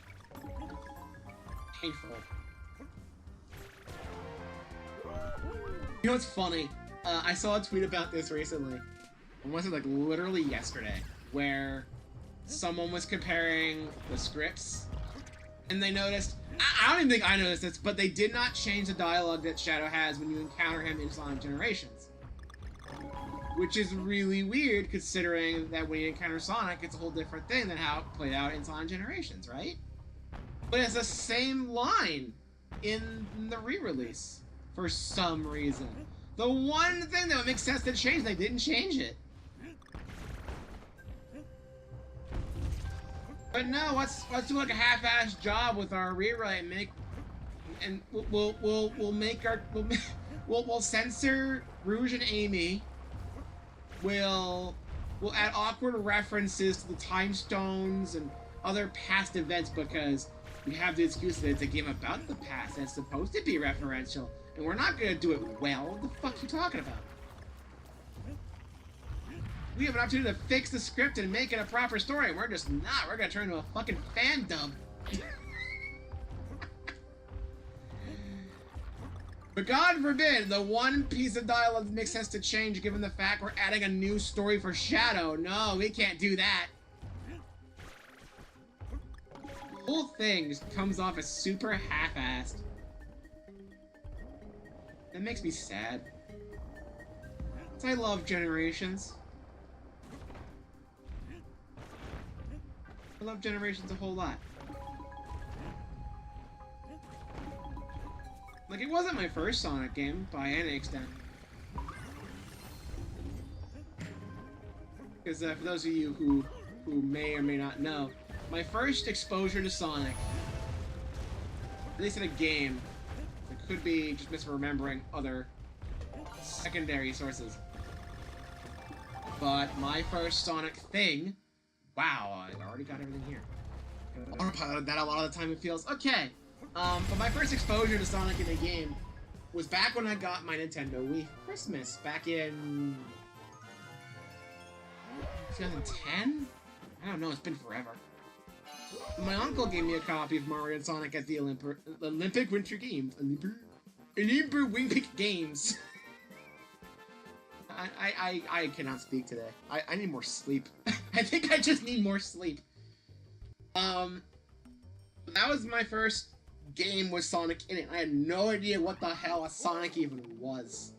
painful. You know what's funny? I saw a tweet about this recently. I want to say like literally yesterday, where someone was comparing the scripts, and they noticed, I don't even think I noticed this, but they did not change the dialogue that Shadow has when you encounter him in Sonic Generations. Which is really weird, considering that when you encounter Sonic, it's a whole different thing than how it played out in Sonic Generations, right? But it's the same line in the re-release, for some reason. The one thing that would make sense to change, they didn't change it. But no, let's do like a half-assed job with our rewrite, and we'll censor Rouge and Amy. We'll add awkward references to the time stones and other past events because we have the excuse that it's a game about the past and it's supposed to be referential, and we're not gonna do it well. What the fuck are you talking about? We have an opportunity to fix the script and make it a proper story, and we're just not. We're gonna turn into a fucking fan dub. But God forbid, the one piece of dialogue that makes sense to change given the fact we're adding a new story for Shadow. No, we can't do that. The whole thing just comes off as super half-assed. That makes me sad. I love Generations. I love Generations a whole lot. Like, it wasn't my first Sonic game, by any extent. Because for those of you who may or may not know, my first exposure to Sonic, at least in a game, I could be just misremembering other secondary sources. But my first Sonic thing, wow, I already got everything here. Autopilot that a lot of the time it feels. Okay, but my first exposure to Sonic in a game was back when I got my Nintendo Wii for Christmas, back in 2010? I don't know, it's been forever. My uncle gave me a copy of Mario and Sonic at the Olympic Winter Games. Olympic Games. I cannot speak today. I need more sleep. I think I just need more sleep. That was my first game with Sonic in it. I had no idea what the hell a Sonic even was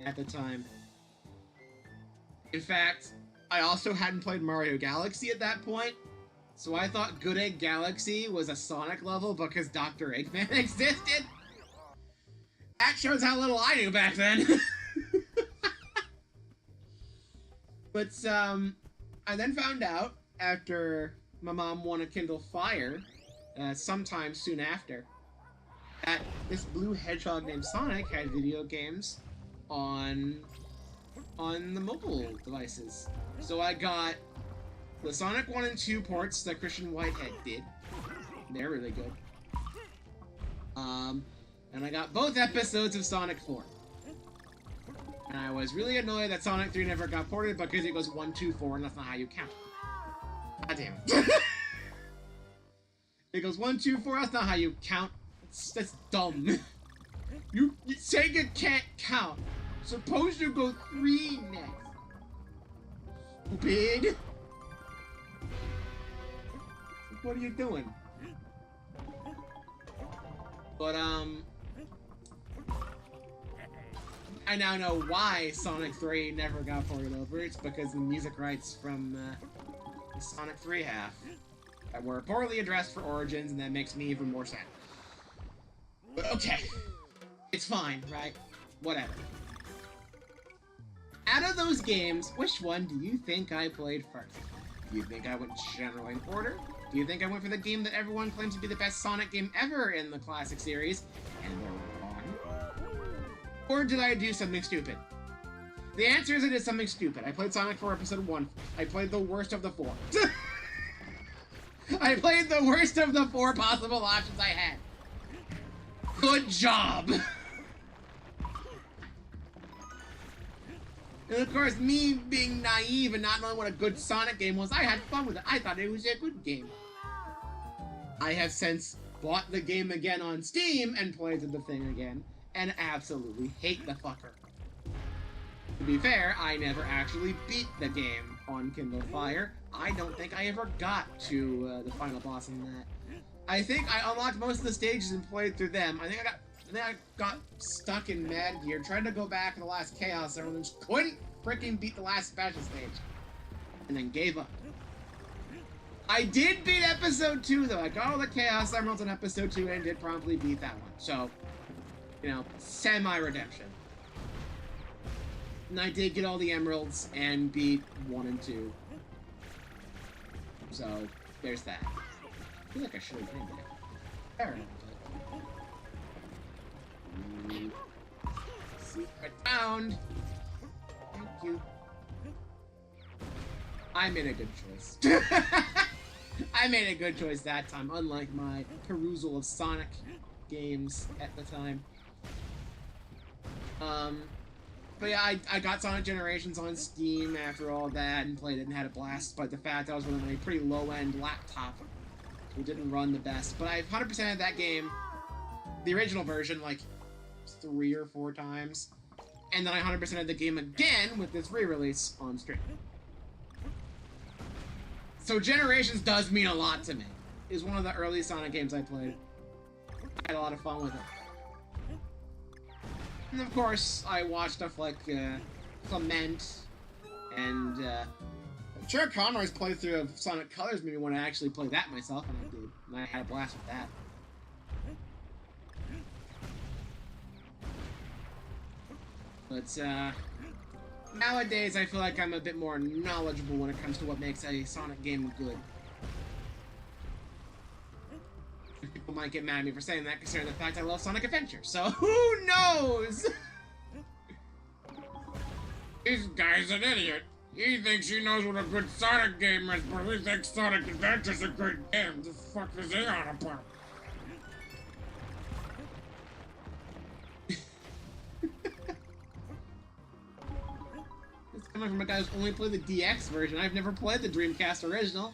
at the time. In fact, I also hadn't played Mario Galaxy at that point, so I thought Good Egg Galaxy was a Sonic level because Dr. Eggman existed. That shows how little I knew back then. But, I then found out, after my mom won a Kindle Fire, sometime soon after, that this blue hedgehog named Sonic had video games on the mobile devices. So I got the Sonic 1 and 2 ports that Christian Whitehead did. They're really good. And I got both episodes of Sonic 4. And I was really annoyed that Sonic 3 never got ported because it goes 1, 2, 4, and that's not how you count. God damn it. It goes 1, 2, 4, that's not how you count. That's dumb. Sega can't count. Supposed to go 3 next. Stupid. What are you doing? But, I now know why Sonic 3 never got ported over. It's because the music rights from the Sonic 3 half were poorly addressed for Origins, and that makes me even more sad. But okay. It's fine, right? Whatever. Out of those games, which one do you think I played first? Do you think I went generally in order? Do you think I went for the game that everyone claims to be the best Sonic game ever in the classic series, and they're wrong? Or did I do something stupid? The answer is I did something stupid. I played Sonic 4 Episode 1. I played the worst of the 4. I played the worst of the 4 possible options I had. Good job! And of course, me being naive and not knowing what a good Sonic game was, I had fun with it. I thought it was a good game. I have since bought the game again on Steam and played the thing again, and absolutely hate the fucker. To be fair, I never actually beat the game on Kindle Fire. I don't think I ever got to the final boss in that. I think I unlocked most of the stages and played through them. I think I got stuck in Mad Gear, tried to go back to the last Chaos Emerald, and just couldn't freaking beat the last special stage. And then gave up. I did beat Episode 2, though. I got all the Chaos Emeralds in Episode 2 and did promptly beat that one. So, you know, semi-redemption. And I did get all the Emeralds and beat 1 and 2. So, there's that. I feel like I should have named it. Fair enough. Secret found! Thank you. I made a good choice. I made a good choice that time, unlike my perusal of Sonic games at the time. But yeah, I got Sonic Generations on Steam after all that and played it and had a blast, despite the fact I was running a pretty low-end laptop. It didn't run the best, but I've 100%ed that game, the original version, like 3 or 4 times, and then I 100%ed the game again with this re-release on stream. So Generations does mean a lot to me. It was one of the early Sonic games I played. I had a lot of fun with it. And of course, I watched stuff like Clement and Sure, Conroy's playthrough of Sonic Colors made me want to actually play that myself, and I did. And I had a blast with that. But, nowadays I feel like I'm a bit more knowledgeable when it comes to what makes a Sonic game good. People might get mad at me for saying that, considering the fact I love Sonic Adventure. So who knows? This guy's an idiot. He thinks he knows what a good Sonic game is, but he thinks Sonic Adventure's a good game. The fuck is he on about? It's coming from a guy who's only played the DX version. I've never played the Dreamcast original.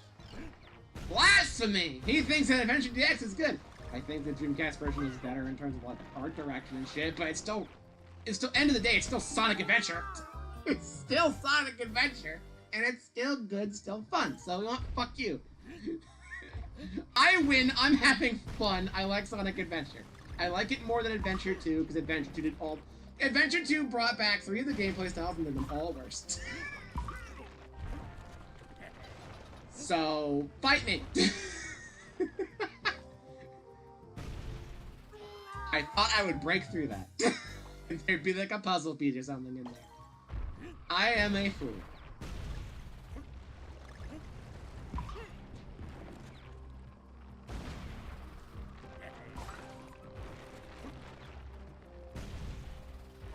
Blasphemy! He thinks that Adventure DX is good. I think the Dreamcast version is better in terms of like art direction and shit, but it's still end of the day, it's still Sonic Adventure. It's still Sonic Adventure, and it's still good, still fun. So, you know what? Fuck you. I win. I'm having fun. I like Sonic Adventure. I like it more than Adventure 2, because Adventure 2 did all... Adventure 2 brought back 3 of the gameplay styles and made them all worse. So, fight me. I thought I would break through that. There'd be like a puzzle piece or something in there. I am a fool.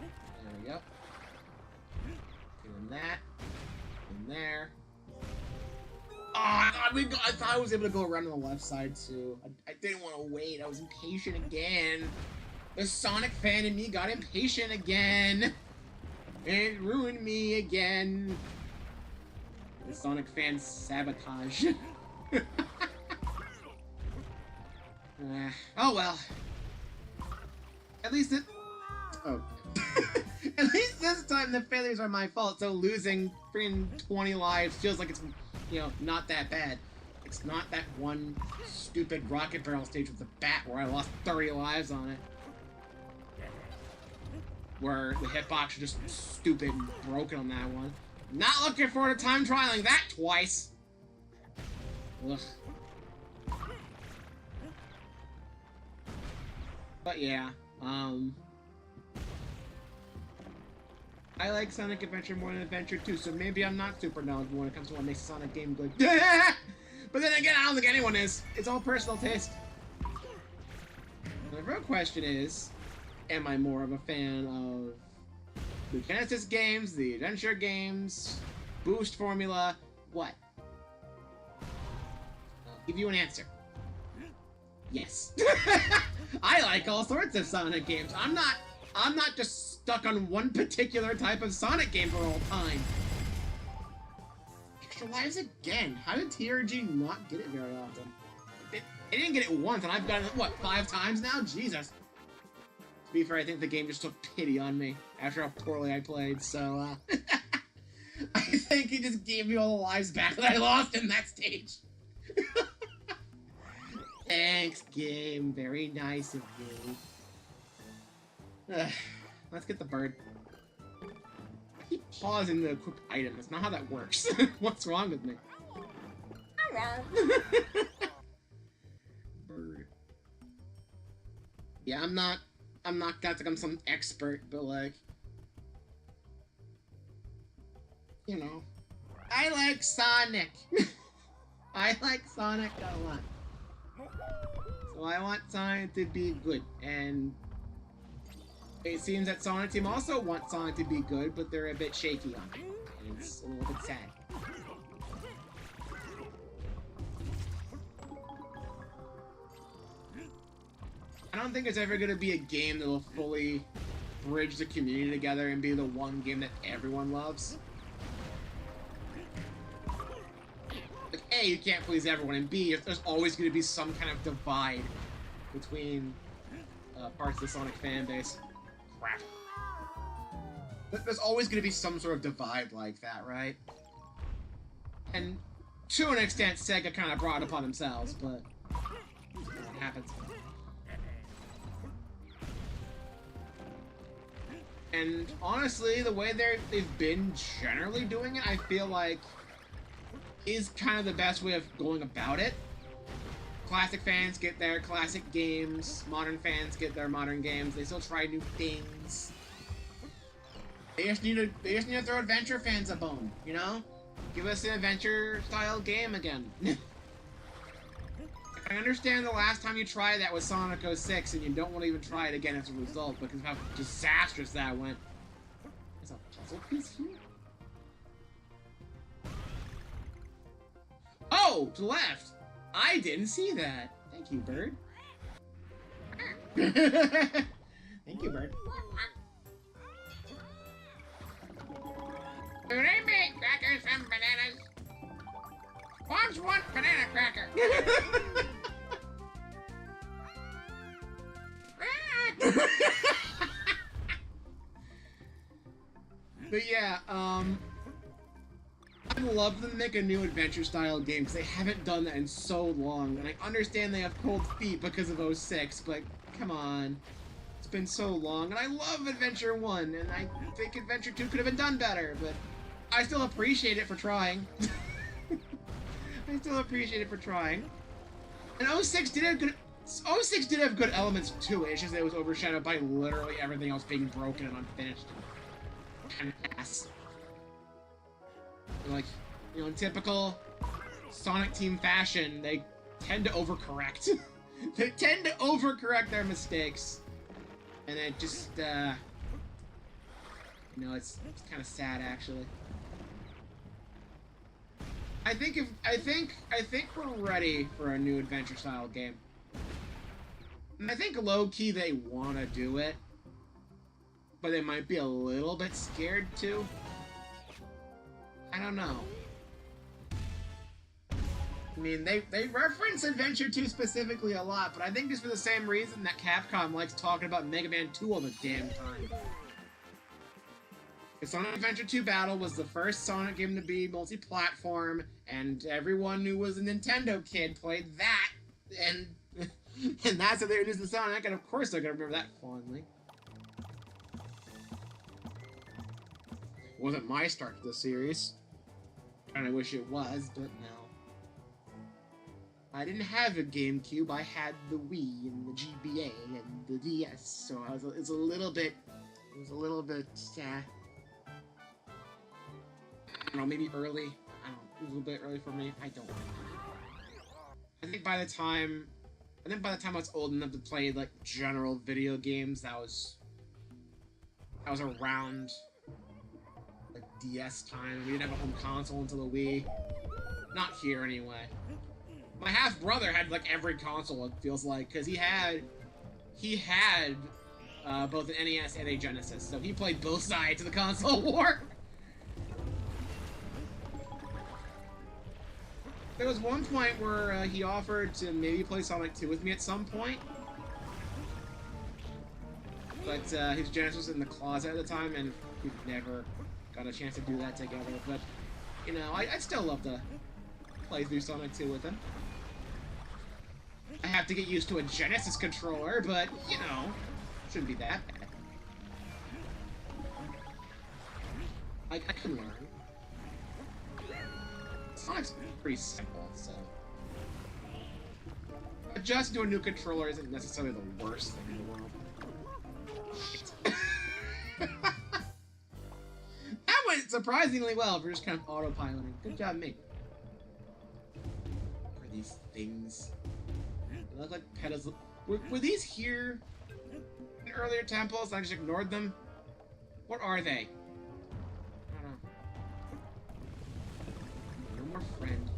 There we go. Doing that. In there. Oh, I thought I was able to go around on the left side too. I didn't want to wait. I was impatient again. The Sonic fan in me got impatient again. It ruined me again. The Sonic fan sabotage. Oh well. At least it... Oh. At least this time the failures are my fault, so losing freaking 20 lives feels like it's, you know, not that bad. It's not that one stupid rocket barrel stage with the bat where I lost 30 lives on it. Where the hitbox are just stupid and broken on that one. Not looking forward to time trialing that twice. Ugh. But yeah, I like Sonic Adventure more than Adventure 2, so maybe I'm not super knowledgeable when it comes to what makes a Sonic game good. But then again, I don't think anyone is. It's all personal taste. The real question is, am I more of a fan of the Genesis games, the adventure games, Boost formula, what? I'll give you an answer. Yes. I like all sorts of Sonic games. I'm not just stuck on one particular type of Sonic game for all time. Extra lives again. How did TRG not get it very often? They didn't get it once, and I've gotten it, what, 5 times now? Jesus. To be fair, I think the game just took pity on me after how poorly I played, so, I think he just gave me all the lives back that I lost in that stage. Thanks, game. Very nice of you. Let's get the bird. I keep pausing to equip item. That's not how that works. What's wrong with me? Hello. Bird. Yeah, I'm not like I'm some expert, but like, you know, I like Sonic. I like Sonic a lot. So I want Sonic to be good, and it seems that Sonic Team also wants Sonic to be good, but they're a bit shaky on it, and it's a little bit sad. I don't think it's ever going to be a game that will fully bridge the community together and be the one game that everyone loves. Like, A, you can't please everyone, and B, there's always going to be some kind of divide between parts of the Sonic fan base. Crap. There's always going to be some sort of divide like that, right? And to an extent, Sega kind of brought it upon themselves, but you know what happens. And honestly, the way they've been generally doing it, I feel like is kind of the best way of going about it. Classic fans get their classic games, modern fans get their modern games. They still try new things. They just need to throw adventure fans a bone, you know? Give us an adventure style game again. I I understand the last time you tried that was Sonic 06 and you don't want to even try it again as a result because of how disastrous that went. There's a puzzle piece here? Oh, to the left! I didn't see that. Thank you, bird. Thank you, bird. Do they make crackers from bananas? Moms want banana cracker. But yeah, I'd love them to make a new adventure-style game, because they haven't done that in so long, and I understand they have cold feet because of 06, but come on. It's been so long, and I love Adventure 1, and I think Adventure 2 could have been done better, but I still appreciate it for trying. I still appreciate it for trying. And 06 did have good elements to it, it's just that it was overshadowed by literally everything else being broken and unfinished. Kind of ass. Like, you know, in typical Sonic Team fashion, they tend to overcorrect. They tend to overcorrect their mistakes. And it just, you know, it's kind of sad, actually. I think we're ready for a new adventure-style game. And I think low-key they want to do it, but they might be a little bit scared to. I don't know. I mean, they reference Adventure 2 specifically a lot, but I think it's for the same reason that Capcom likes talking about Mega Man 2 all the damn time. The Sonic Adventure 2 Battle was the first Sonic game to be multi-platform, and everyone who was a Nintendo kid played that, and and that's how they introduced the Sonic, and of course they're gonna remember that fondly. Wasn't my start to the series. And I wish it was, but no. I didn't have a GameCube, I had the Wii and the GBA and the DS, so it was a little bit, I don't know, maybe early, I don't know, a little bit early for me, I don't know. I think by the time I was old enough to play, like, general video games, that was around DS time. We didn't have a home console until the Wii. Not here, anyway. My half-brother had, like, every console, it feels like, because he had both an NES and a Genesis, so he played both sides of the console war. There was one point where he offered to maybe play Sonic 2 with me at some point, but his Genesis was in the closet at the time, and we never got a chance to do that together, but, you know, I'd still love to play through Sonic 2 with him. I have to get used to a Genesis controller, but, you know, shouldn't be that bad. I can learn. Sonic's pretty simple, so... Adjusting to a new controller isn't necessarily the worst thing in the world. Shit. That went surprisingly well for just kind of autopiloting. Good job, me. What are these things? They look like petals. Were these here in earlier temples and I just ignored them? What are they? I don't know. No more friend.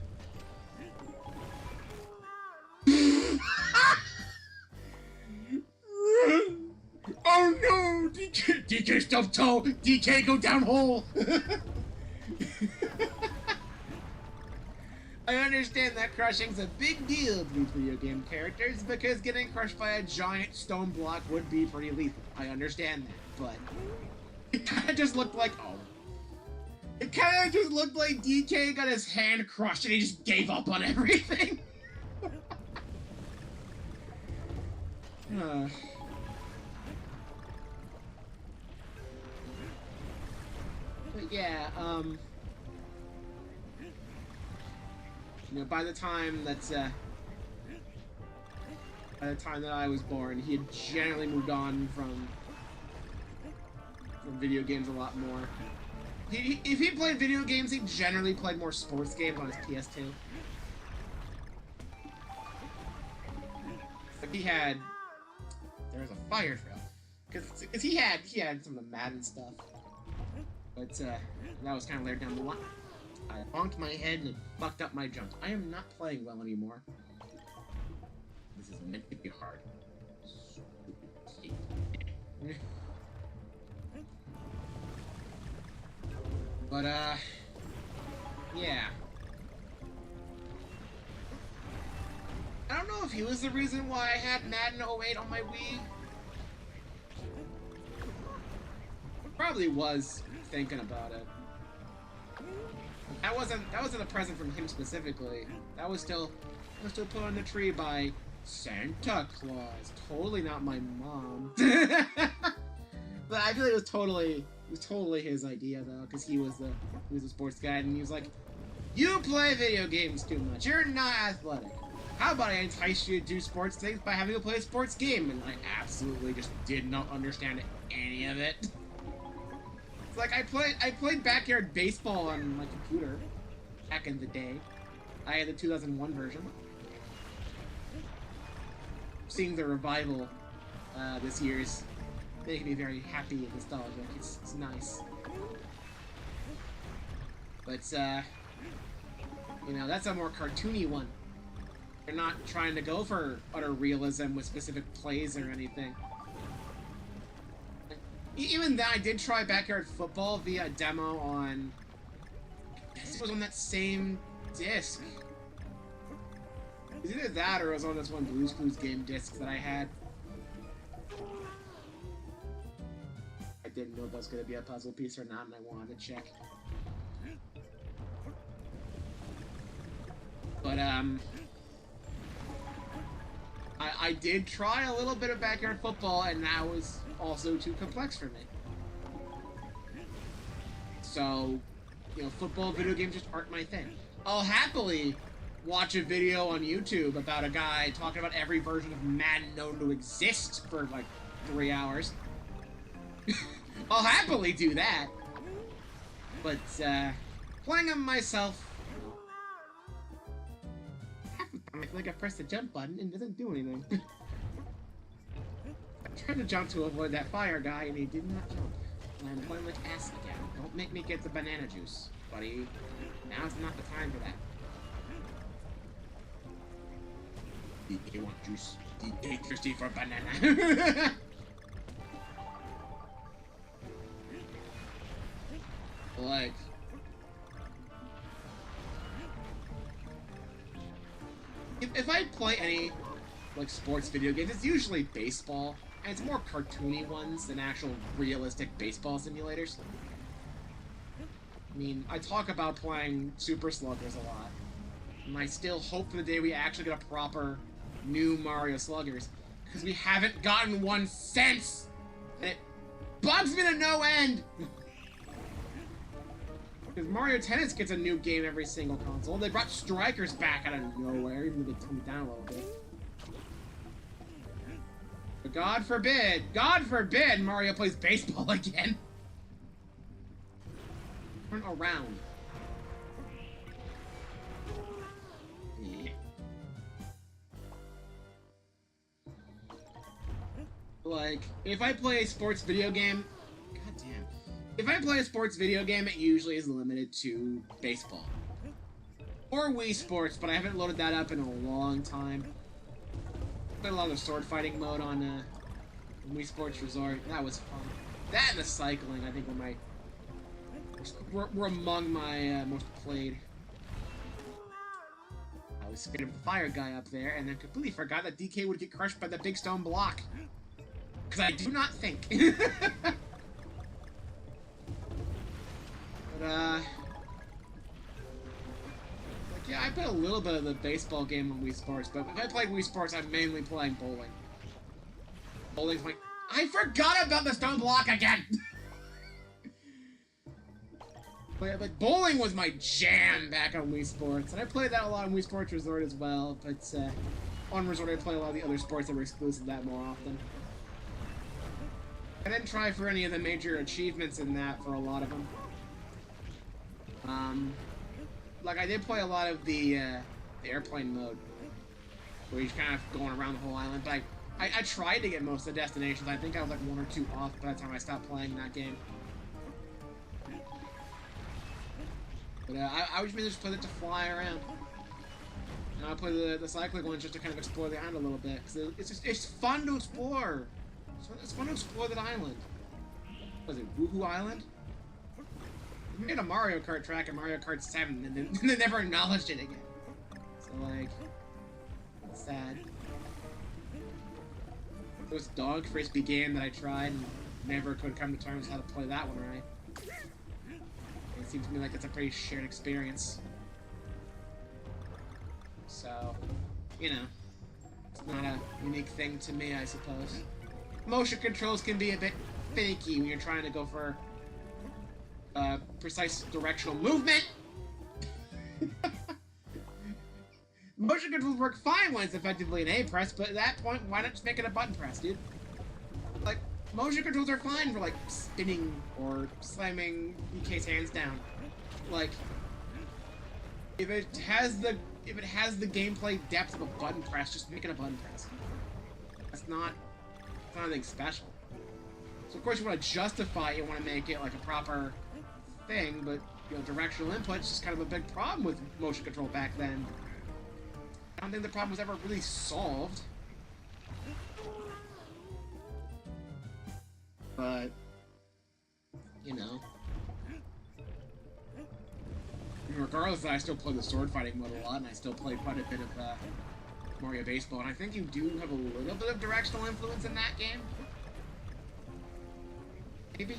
Oh no! DK stuff toe! DK go down hole! I understand that crushing's a big deal to these video game characters because getting crushed by a giant stone block would be pretty lethal. I understand that, but it kinda just looked like, it kinda just looked like DK got his hand crushed and he just gave up on everything. But yeah, you know, by the time that I was born, he had generally moved on from video games a lot more. If he played video games, he generally played more sports games on his PS2. he had... There was a fire trail. Because he had some of the Madden stuff. But that was kind of later down the line. I bonked my head and it fucked up my jump. I am not playing well anymore. This is meant to be hard. But, yeah. I don't know if he was the reason why I had Madden 08 on my Wii. Probably was, thinking about it. That wasn't a present from him specifically. That was still put on the tree by Santa Claus. Totally not my mom. But I feel like it was totally his idea though, because he was a sports guy, and he was like, "You play video games too much. You're not athletic. How about I entice you to do sports things by having you play a sports game?" And I absolutely just did not understand any of it. It's like I played backyard baseball on my computer back in the day. I had the 2001 version. Seeing the revival this year is making me very happy and nostalgic. It's nice. But you know, that's a more cartoony one. They're not trying to go for utter realism with specific plays or anything. Even then, I did try backyard football via a demo on... I guess it was on that same disc. It was either that or it was on this one Blue's Clues game disc that I had. I didn't know if that was going to be a puzzle piece or not, and I wanted to check. But, I did try a little bit of backyard football, and that was also too complex for me. So, you know, football video games just aren't my thing. I'll happily watch a video on YouTube about a guy talking about every version of Madden known to exist for like 3 hours. I'll happily do that. But, playing them myself, I feel like I pressed the jump button and it doesn't do anything. I tried to jump to avoid that fire guy and he did not jump. And I'm playing like ass again. Don't make me get the banana juice, buddy. Now's not the time for that. DK want juice. DK thirsty for banana. Like... If I play any, like, sports video games, it's usually baseball, and it's more cartoony ones than actual realistic baseball simulators. I mean, I talk about playing Super Sluggers a lot, and I still hope for the day we actually get a proper new Mario Sluggers, because we haven't gotten one since, and it bugs me to no end! Because Mario Tennis gets a new game every single console. They brought Strikers back out of nowhere, even though they toned it down a little bit. But God forbid Mario plays baseball again. Turn around. Yeah. Like, if I play a sports video game, goddamn. If I play a sports video game, it usually is limited to baseball. Or Wii Sports, but I haven't loaded that up in a long time. Played a lot of sword fighting mode on Wii Sports Resort. That was fun. That and the cycling, I think, were among my most played. I was scared of the fire guy up there, and then completely forgot that DK would get crushed by the big stone block. Because I do not think. But, like, yeah, I played a little bit of the baseball game on Wii Sports, but if I play Wii Sports, I'm mainly playing bowling. Bowling's my... I forgot about the stone block again! But bowling was my jam back on Wii Sports, and I played that a lot on Wii Sports Resort as well, but, on Resort I play a lot of the other sports that were exclusive to that more often. I didn't try for any of the major achievements in that for a lot of them. Like, I did play a lot of the airplane mode. where you're kind of going around the whole island. But I tried to get most of the destinations. I think I was like 1 or 2 off by the time I stopped playing that game. But I would just play it to fly around. And I play the cycling ones just to kind of explore the island a little bit. Cause it's fun to explore. It's fun to explore that island. What is it, Woohoo Island? We made a Mario Kart track in Mario Kart 7 and then they never acknowledged it again. So like, it's sad. It was Dog Frisbee game that I tried and never could come to terms with how to play that one right. It seems to me like it's a pretty shared experience. So, you know, it's not a unique thing to me, I suppose. Motion controls can be a bit finicky when you're trying to go for precise directional movement. Motion controls work fine when it's effectively an A press, but at that point, why not just make it a button press, dude? Like, motion controls are fine for, like, spinning or slamming EK's hands down. Like, if it has the gameplay depth of a button press, just make it a button press. It's not anything special. So of course you want to justify it, you want to make it like a proper thing, but you know, directional input's just kind of a big problem with motion control back then. I don't think the problem was ever really solved. But, you know. Regardless of that, I still play the sword fighting mode a lot, and I still play quite a bit of Mario Baseball, and I think you do have a little bit of directional influence in that game. Maybe?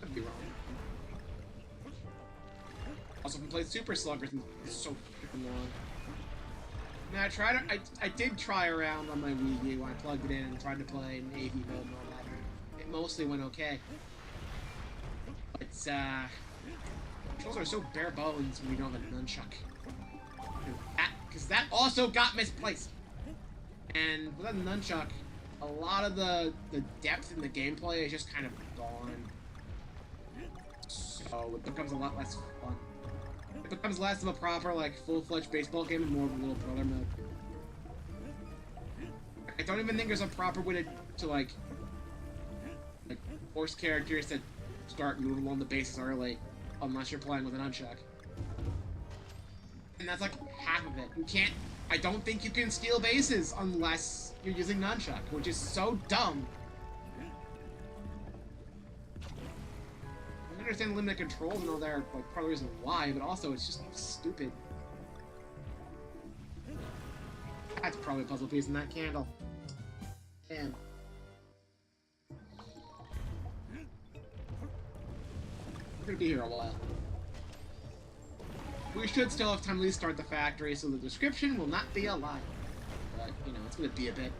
Could be wrong. Also, if you play Super Sluggers, it's so freaking long. Now, I did try around on my Wii U when I plugged it in and tried to play in AV mode and all that. It mostly went okay. But, controls are so bare bones when you don't have a nunchuck. Because that also got misplaced. And without a nunchuck, a lot of the depth in the gameplay is just kind of gone. So it becomes a lot less fun. It becomes less of a proper, like, full-fledged baseball game and more of a little brother mode. I don't even think there's a proper way to like force characters to start moving along the bases early, unless you're playing with an nunchuck. And that's like half of it. You can't, I don't think you can steal bases unless you're using nunchuck, which is so dumb. I understand limited controls and all that are like part of the reason why, but also it's just stupid. That's probably a puzzle piece in that candle. Damn. We're gonna be here a while. We should still have time to restart the factory, so the description will not be a lie. But, you know, it's gonna be a bit.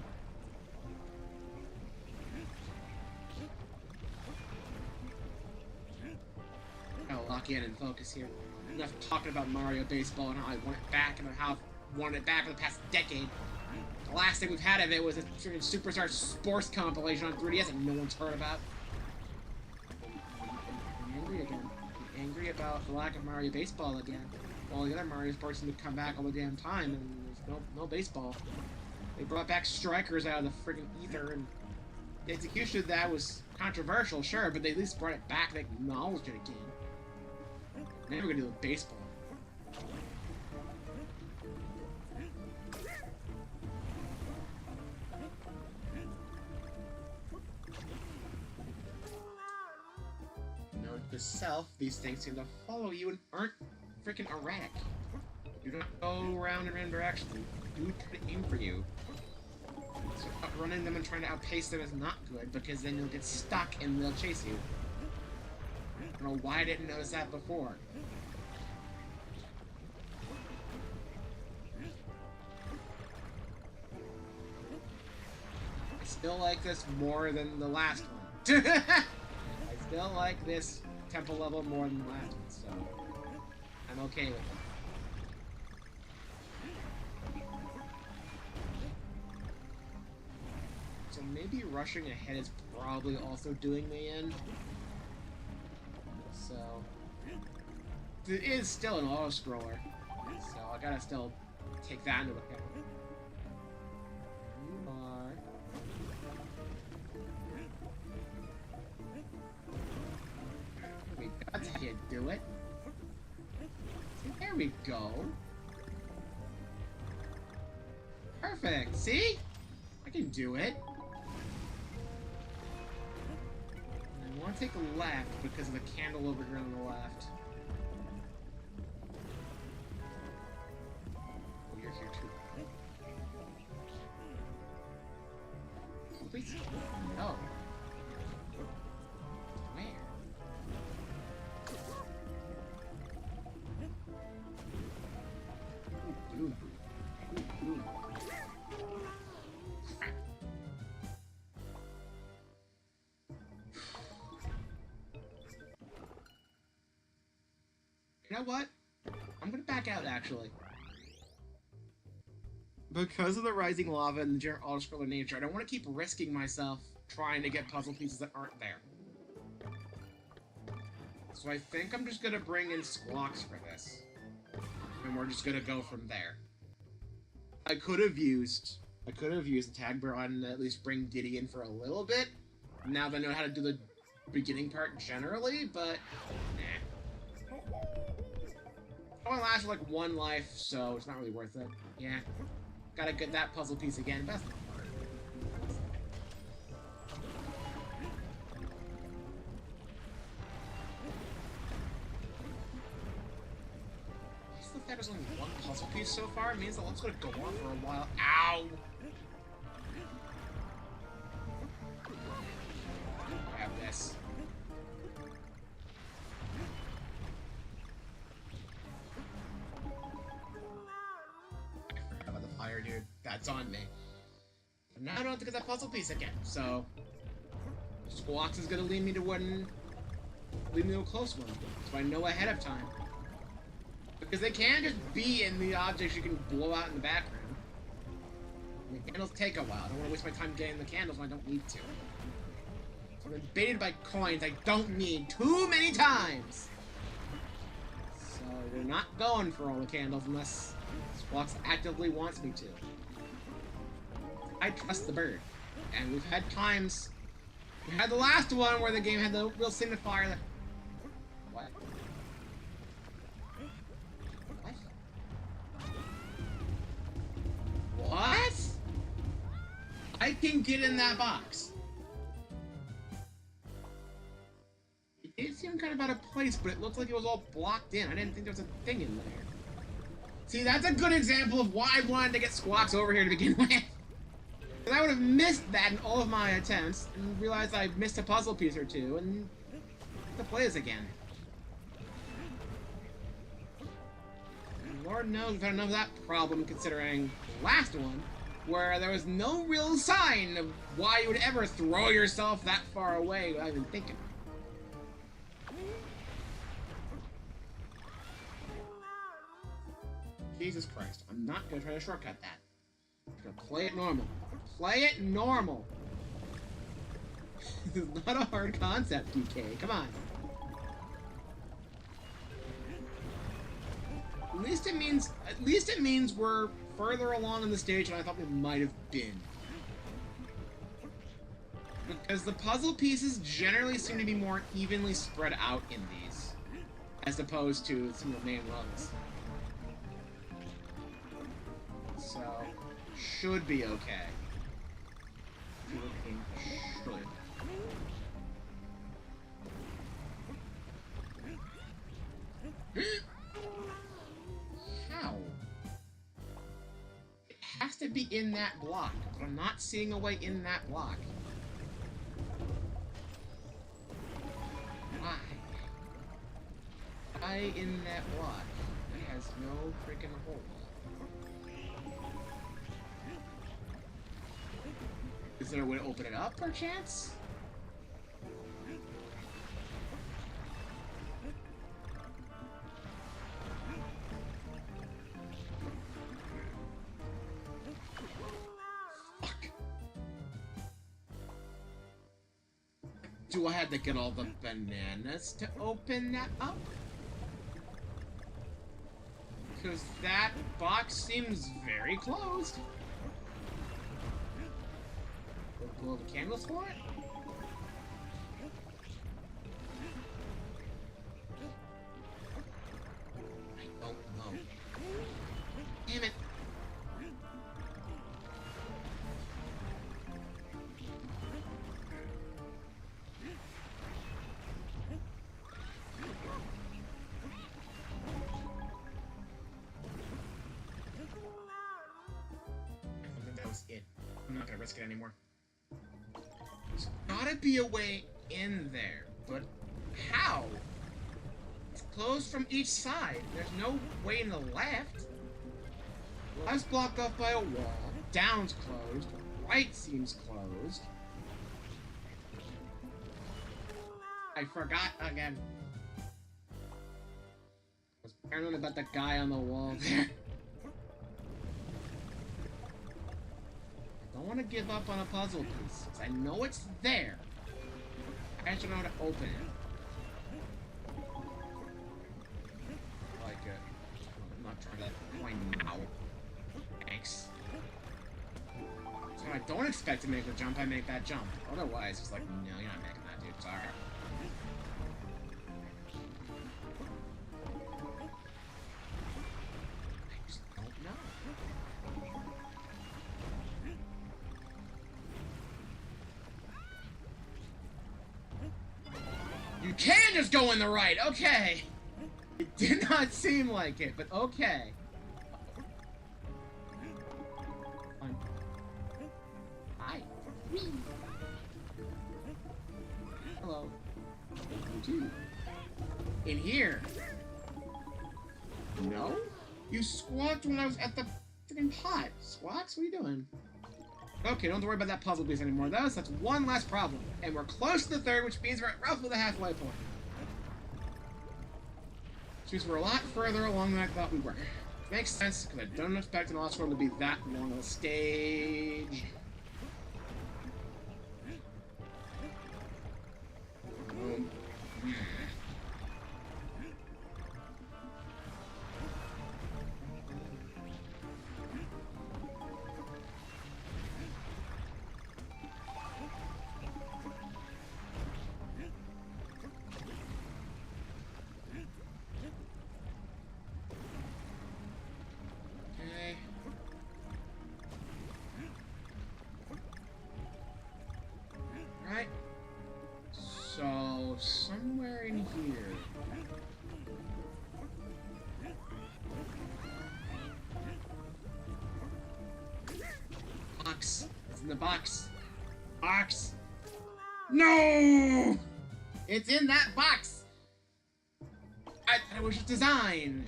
I'll lock in and focus here. Enough talking about Mario Baseball and how I want it back and how I've wanted it back for the past decade. The last thing we've had of it was a freaking Superstar Sports compilation on 3DS that no one's heard about. I'm angry again. I'm angry about the lack of Mario Baseball again. All the other Mario Sports seem to come back all the damn time, and there's no baseball. They brought back strikers out of the freaking ether, and the execution of that was controversial, sure, but they at least brought it back. They acknowledged it again. Never gonna do with baseball. Note to self, these things seem to follow you and aren't freaking erratic. You don't go around in random directions. They do try to aim for you. So outrunning them and trying to outpace them is not good, because then you'll get stuck and they'll chase you. I don't know why I didn't notice that before. I still like this more than the last one. I still like this temple level more than the last one, so I'm okay with it. So maybe rushing ahead is probably also doing me in. So it is still an auto-scroller, so I gotta still Take that into account. You are. Wait, that's how you do it. There we go. Perfect. See? I can do it. I want to take a left because of the candle over here on the left. Oh, you're here too. Please. No. Where? Ooh, ooh. Ooh, ooh. You know what? I'm gonna back out, actually. Because of the rising lava and the general auto-scroller nature, I don't want to keep risking myself trying to get puzzle pieces that aren't there. So I think I'm just gonna bring in Squawks for this. And we're just gonna go from there. I could have used a tag bar on to at least bring Diddy in for a little bit. Now that I know how to do the beginning part generally, but nah. It only lasts for like 1 life, so it's not really worth it. Yeah. Gotta get that puzzle piece again. Best. The fact there's only 1 puzzle piece so far means that it's gonna go on for a while. Ow! Grab this. Fire, dude. That's on me. And now I don't have to get that puzzle piece again, so Squawks is gonna lead me to a close one, so I know ahead of time. Because they can just be in the objects you can blow out in the background. And the candles take a while. I don't want to waste my time getting the candles when I don't need to. So I'm baited by coins I don't need too many times. So we're not going for all the candles unless Squawks actively wants me to. I trust the bird. And we've had times... We had the last one where the game had the real signifier that... What? What? What? I can get in that box. It did seem kind of out of place, but it looked like it was all blocked in. I didn't think there was a thing in there. See, that's a good example of why I wanted to get Squawks over here to begin with. Because I would have missed that in all of my attempts, and realized I missed a puzzle piece or two, and to play this again. And Lord knows we've had enough of that problem considering the last one, where there was no real sign of why you would ever throw yourself that far away without even thinking. Jesus Christ, I'm not gonna try to shortcut that. I'm gonna play it normal. Play it normal! This is not a hard concept, DK. Come on. At least it means we're further along in the stage than I thought we might have been. Because the puzzle pieces generally seem to be more evenly spread out in these, as opposed to some of the main runs. So, should be okay. Should. How? It has to be in that block, but I'm not seeing a way in that block. Why? Why in that block? It has no freaking hole. Is there a way to open it up, perchance? Fuck. Do I have to get all the bananas to open that up? Because that box seems very closed. We'll blow the candles for it? I don't know. Damn it. It. I'm not gonna risk it anymore. There's gotta be a way in there, but how? It's closed from each side. There's no way in the left. Left's blocked off by a wall. Down's closed. Right seems closed. I forgot again. I was paranoid about that guy on the wall there. I don't want to give up on a puzzle piece, because I know it's there. I just don't know how to open it. Like it. I'm not trying to point now. Thanks. So when I don't expect to make the jump, I make that jump. Otherwise, it's like, no, you're not making that, dude. Sorry. I just don't know. You can just go in the right, okay. It did not seem like it, but okay. Fine. Hi. Hello. Dude. In here. No? You squawked when I was at the freaking pot. Squawks? What are you doing? Okay, don't worry about that puzzle piece anymore. That's one last problem. And we're close to the third, which means we're at roughly the halfway point. Which means we're a lot further along than I thought we were. Makes sense, because I don't expect an Lost World to be that long of a stage. Right? So, somewhere in here. Box. It's in the box. Box. No! It's in that box! I thought it was just design.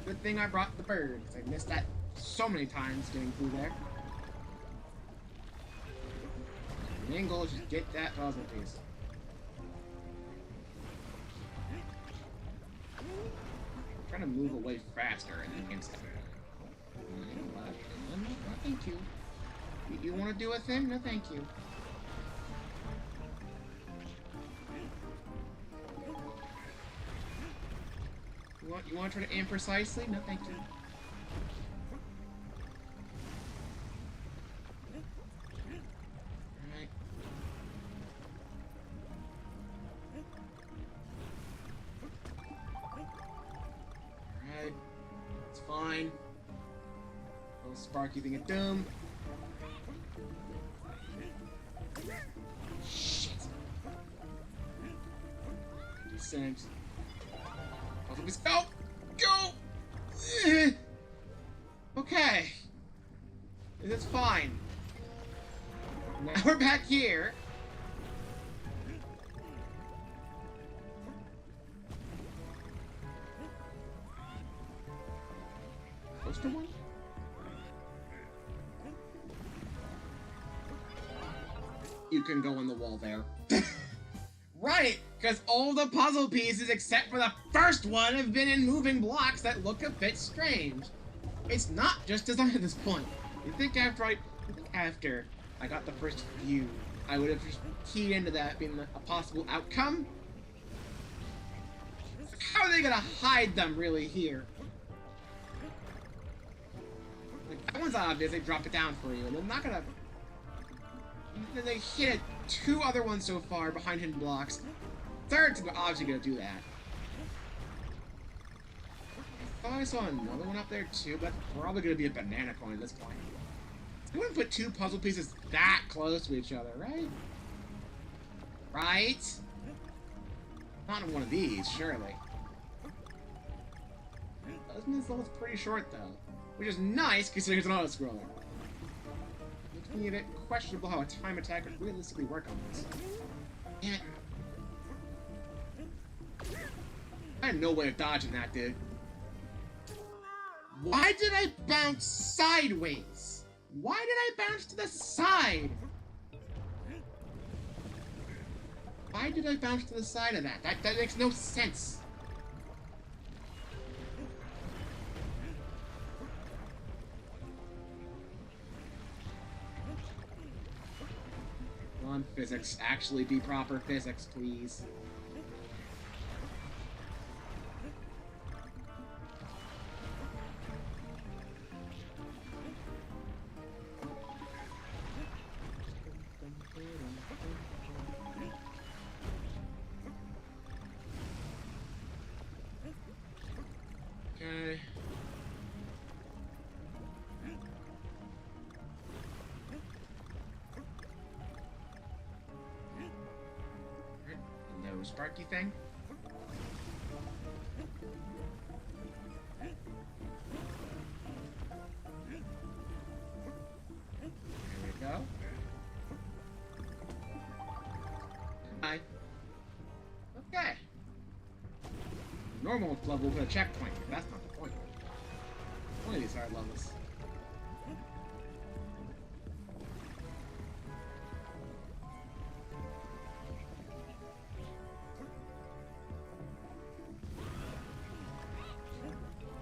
Good thing I brought the bird, because I missed that so many times getting through there. The main goal is just get that puzzle piece. I'm trying to move away faster and then get stuff. No, thank you. You want to do a thing? No, thank you. You want to try to aim precisely? No, thank you. Alright. Alright. It's fine. Little sparky thing of doom. Shit. Descent. Let's go! Go! Okay. It's fine. Now we're back here. Poster one? You can go on the wall there. Right! Because all the puzzle pieces except for the first one have been in moving blocks that look a bit strange. It's not just design at this point. You think after I got the first few, I would have just keyed into that being a possible outcome? How are they gonna hide them really here? one's obvious, they drop it down for you. They're not gonna... They hit it 2 other ones so far behind hidden blocks. Third's obviously gonna do that. I thought I saw another one up there too, but that's probably gonna be a banana coin at this point. You wouldn't put 2 puzzle pieces that close to each other, right? Right? Not in one of these, surely. This level's pretty short though, which is nice considering it's an auto-scroller. Makes me a bit questionable how a time attack would realistically work on this. Damn it. I had no way of dodging that, dude. Why did I bounce sideways? Why did I bounce to the side? Why did I bounce to the side of that? That makes no sense. Come on, physics. Actually be proper physics, please. Okay. No Sparky thing. There we go. Bye. Okay. Normal level with a checkpoint. That's not the point. One of these hard levels.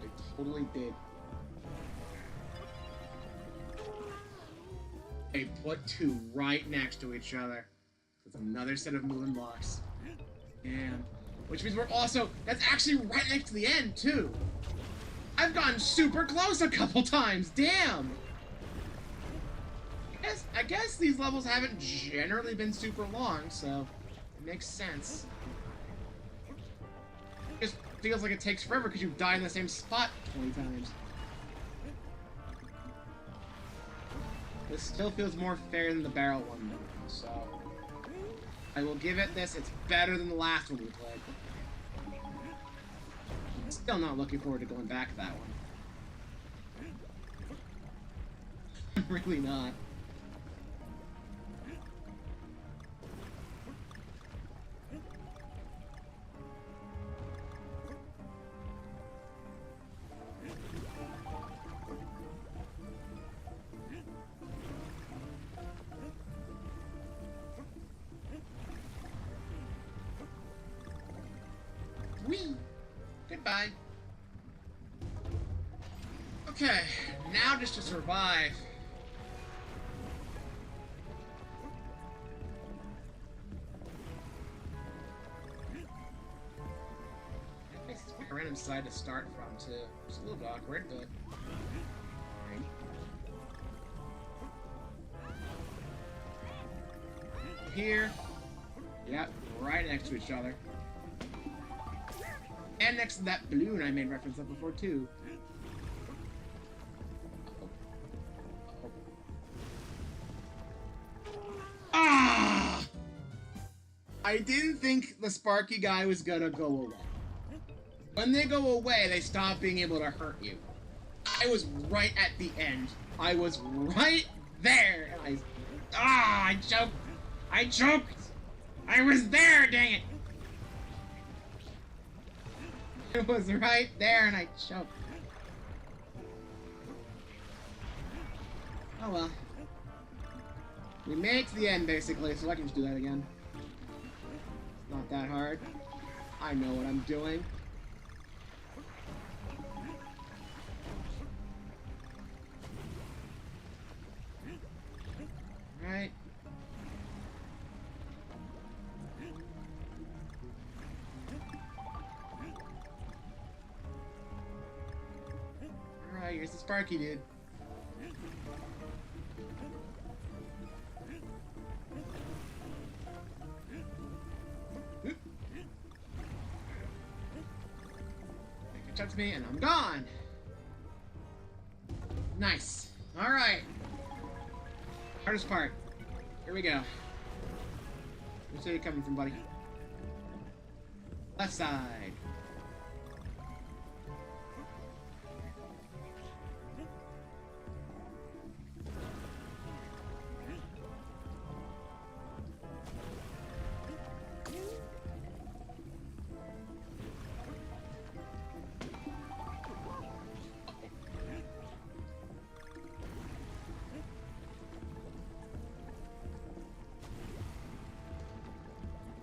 They totally did. They put 2 right next to each other. With another set of moving blocks. And which means we're also... That's actually right next to the end, too. I've gotten super close a couple times. Damn! I guess these levels haven't generally been super long, so it makes sense. It just feels like it takes forever because you die in the same spot 20 times. This still feels more fair than the barrel one, though, so... I will give it this. It's better than the last one we played. I'm still not looking forward to going back to that one. I'm really not. Whee! Goodbye. Okay, now just to survive. This is a random side to start from too. It's a little bit awkward, but fine. Here. Yep, right next to each other. And next to that balloon I made reference of before, too. Ah! I didn't think the Sparky guy was gonna go away. When they go away, they stop being able to hurt you. I was right at the end. I was right there, and I choked. I choked. I was there, dang it. It was right there, and I choked. Oh well. We made it to the end, basically, so I can just do that again. It's not that hard. I know what I'm doing. Right. Alright, here's the Sparky dude. catch up to me, and I'm gone. Nice. All right. Hardest part. Here we go. Where's you coming from, buddy? Left side.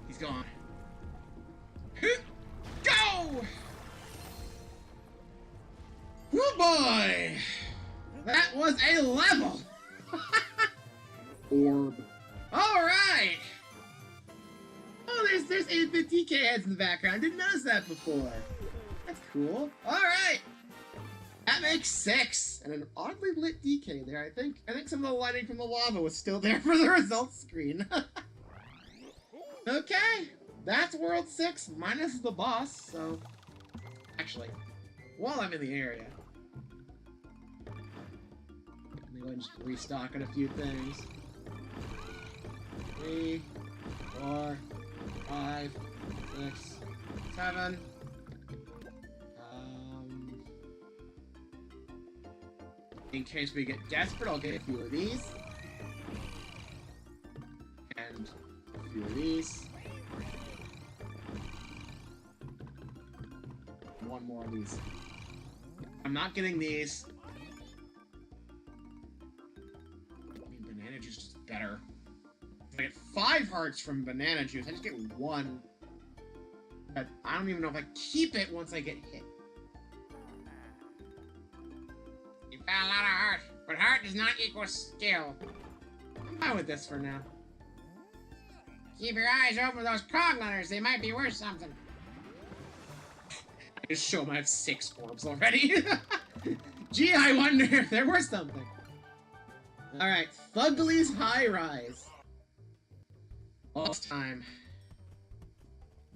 He's gone. Go! Oh boy! That was a level! Orb. Alright! Oh, there's 8-bit DK heads in the background. Didn't notice that before. That's cool. Alright! That makes 6! And an oddly lit DK there, I think. I think some of the lighting from the lava was still there for the results screen. Okay, that's World 6 minus the boss, so... Actually, while I'm in the area... Let me go and just restock on a few things. 3, 4, 5, 6, 7... In case we get desperate, I'll get a few of these. And... a few of these. One more of these. I'm not getting these. I mean, banana juice is better. I get 5 hearts from banana juice. I just get 1. But I don't even know if I keep it once I get hit. You found a lot of heart, but heart does not equal skill. I'm fine with this for now. Keep your eyes open for those cog runners. They might be worth something. I just show them I have 6 orbs already. Gee, I wonder if they're worth something. Alright, Fugly's High Rise. Almost time.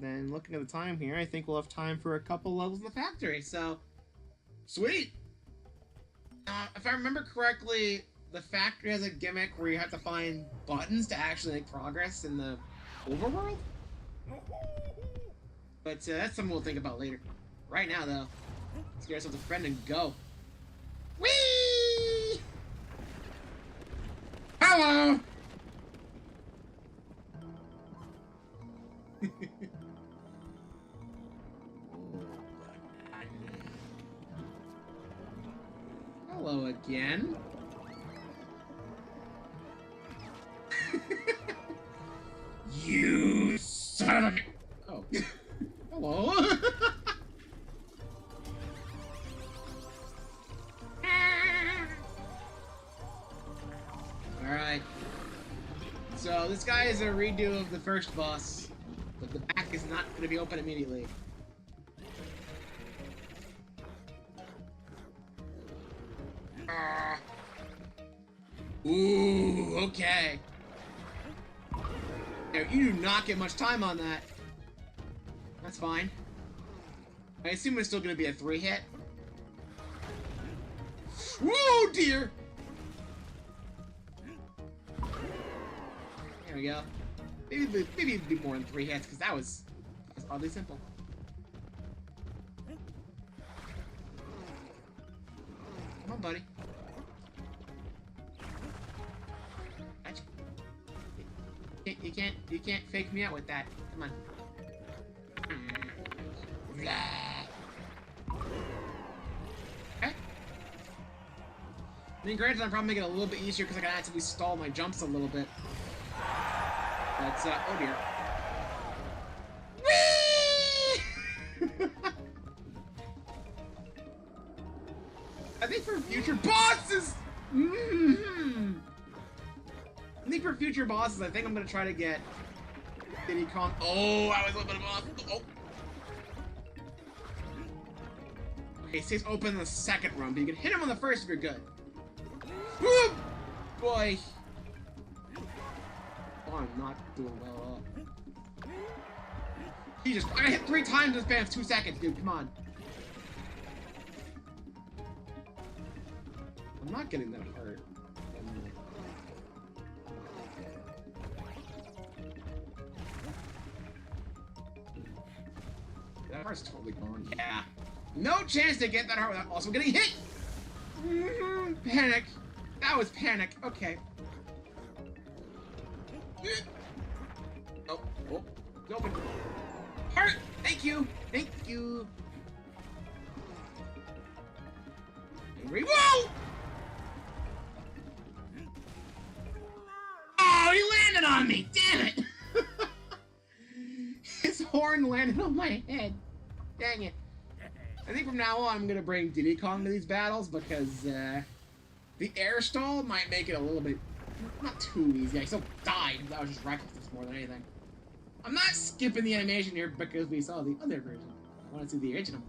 Then looking at the time here, I think we'll have time for a couple levels in the factory, so... Sweet! If I remember correctly, the factory has a gimmick where you have to find buttons to actually make progress in the overworld? But that's something we'll think about later. Right now, though, let's get ourselves a friend and go. Whee! Hello! Hello again. You son of a... Oh. Hello. Alright. So this guy is a redo of the first boss, but the back is not going to be open immediately. Ooh, okay. Now, you do not get much time on that. That's fine. I assume it's still going to be a 3-hit. Whoa, dear! There we go. Maybe it'd be more than 3 hits, because that was oddly simple. Come on, buddy. You can't fake me out with that. Come on. Okay. I mean, granted, I'm probably making it a little bit easier because I can actively stall my jumps a little bit. But, oh dear. Whee! I think for future bosses... I think for future bosses, I think I'm gonna try to get Diddy Kong. Oh, I was a little bit of off. Oh. Okay, it stays open in the second run, but you can hit him on the first if you're good. Woo! Boy. Oh, I'm not doing well at all. Jesus, I hit 3 times in the span of 2 seconds, dude. Come on. I'm not getting that hurt. That heart's totally gone. Yeah. No chance to get that heart without also getting hit! Panic. That was panic. Okay. Oh, oh, open. Heart! Thank you! Thank you! Angry. Whoa! Oh, he landed on me! Damn it! His horn landed on my head. Dang it. I think from now on I'm gonna bring Diddy Kong to these battles because the air stall might make it a little bit not too easy. I still died. That was just recklessness more than anything. I'm not skipping the animation here because we saw the other version. I want to see the original.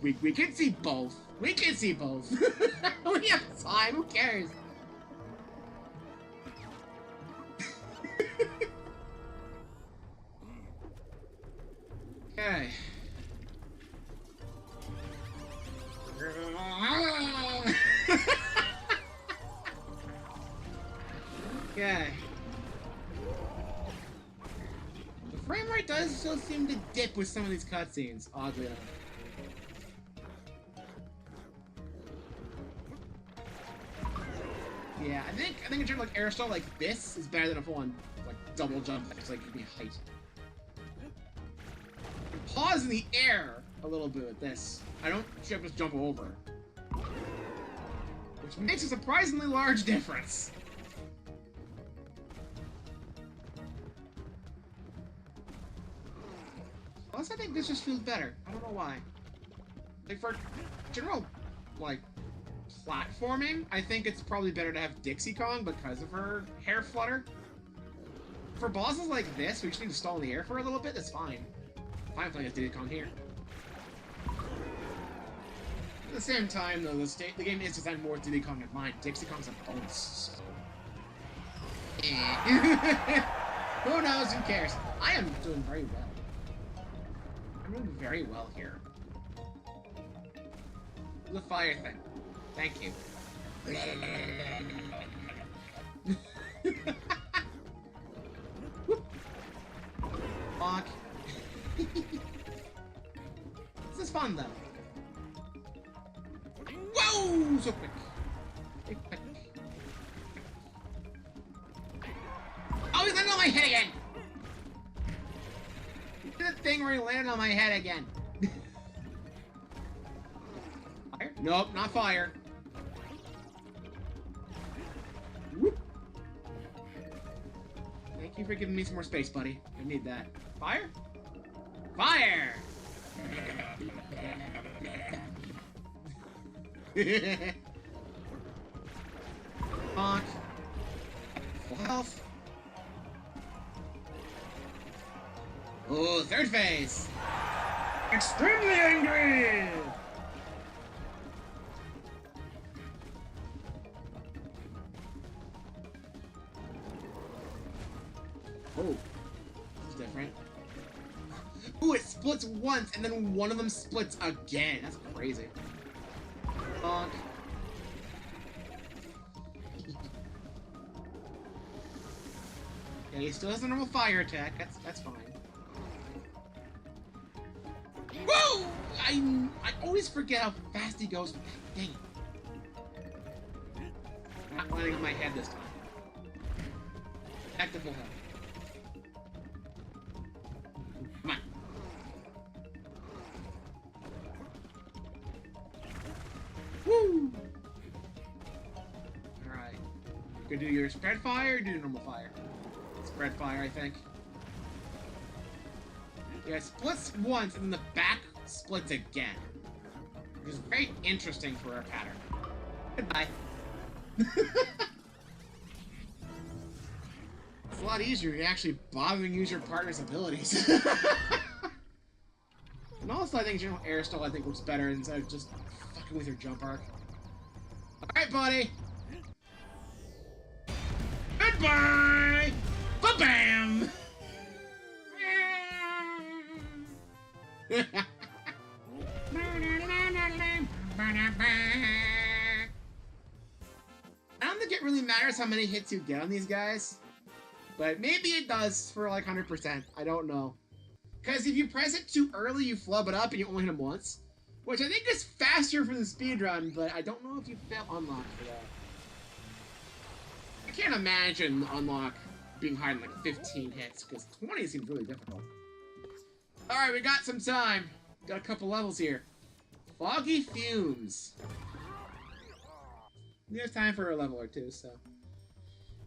we can see both. We can see both. We have time. Who cares? Okay. Okay. The frame rate does still seem to dip with some of these cutscenes, oddly enough. Yeah, I think in terms of like air stall like this is better than a full-on like double jump that's like give me height. Pause in the air a little bit with this. I don't just jump over. Which makes a surprisingly large difference. Plus, I think this just feels better. I don't know why. Like, for general, like, platforming, I think it's probably better to have Dixie Kong because of her hair flutter. For bosses like this, we just need to stall in the air for a little bit, that's fine. I'm playing as Diddy Kong here. At the same time, though, the game is designed more with Diddy Kong in mind. Dixie Kong's a bonus. So. Who knows? Who cares? I am doing very well. I'm doing very well here. The fire thing. Thank you. Fuck. This is fun, though. Whoa! So quick. Quick. Oh, he's landing on my head again! He did the thing where he landed on my head again. Fire? Nope, not fire. Whoop. Thank you for giving me some more space, buddy. I need that. Fire? Fire! Bonk. Full health. Oh, third phase! Extremely angry! Oh, this is different. Ooh, it splits once, and then one of them splits again. That's crazy. Bonk. Yeah, he still has a normal fire attack. That's fine. Whoa! I always forget how fast he goes. Dang it. Not landing on my head this time. Back to full health. Come on. Woo! Alright. You can do your spread fire or do your normal fire? Spread fire, I think. Yeah, it splits once and then the back splits again. Which is very interesting for our pattern. Goodbye. It's a lot easier to actually bother and use your partner's abilities. And also, I think general air stall works better instead of just fucking with your jump arc. Alright, buddy! Goodbye! Ba-bam! how many hits you get on these guys. But maybe it does for like 100%. I don't know. Because if you press it too early, you flub it up and you only hit him once. Which I think is faster for the speedrun, but I don't know if you fail unlock for that. I can't imagine unlock being higher than like 15 hits, because 20 seems really difficult. Alright, we got some time. Got a couple levels here. Foggy Fumes. We have time for a level or two, so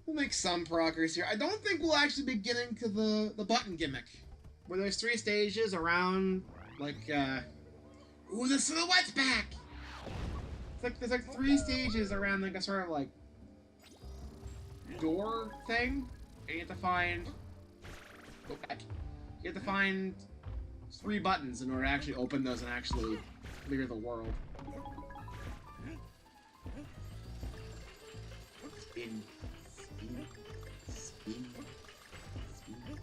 we'll make some progress here. I don't think we'll actually be getting to the button gimmick, where there's 3 stages around, like, ooh, the silhouette's back! It's like, there's like 3 stages around, like, a sort of, like, door thing, and you have to find, go back, you have to find 3 buttons in order to actually open those and actually clear the world. Spin, spin, spin, spin.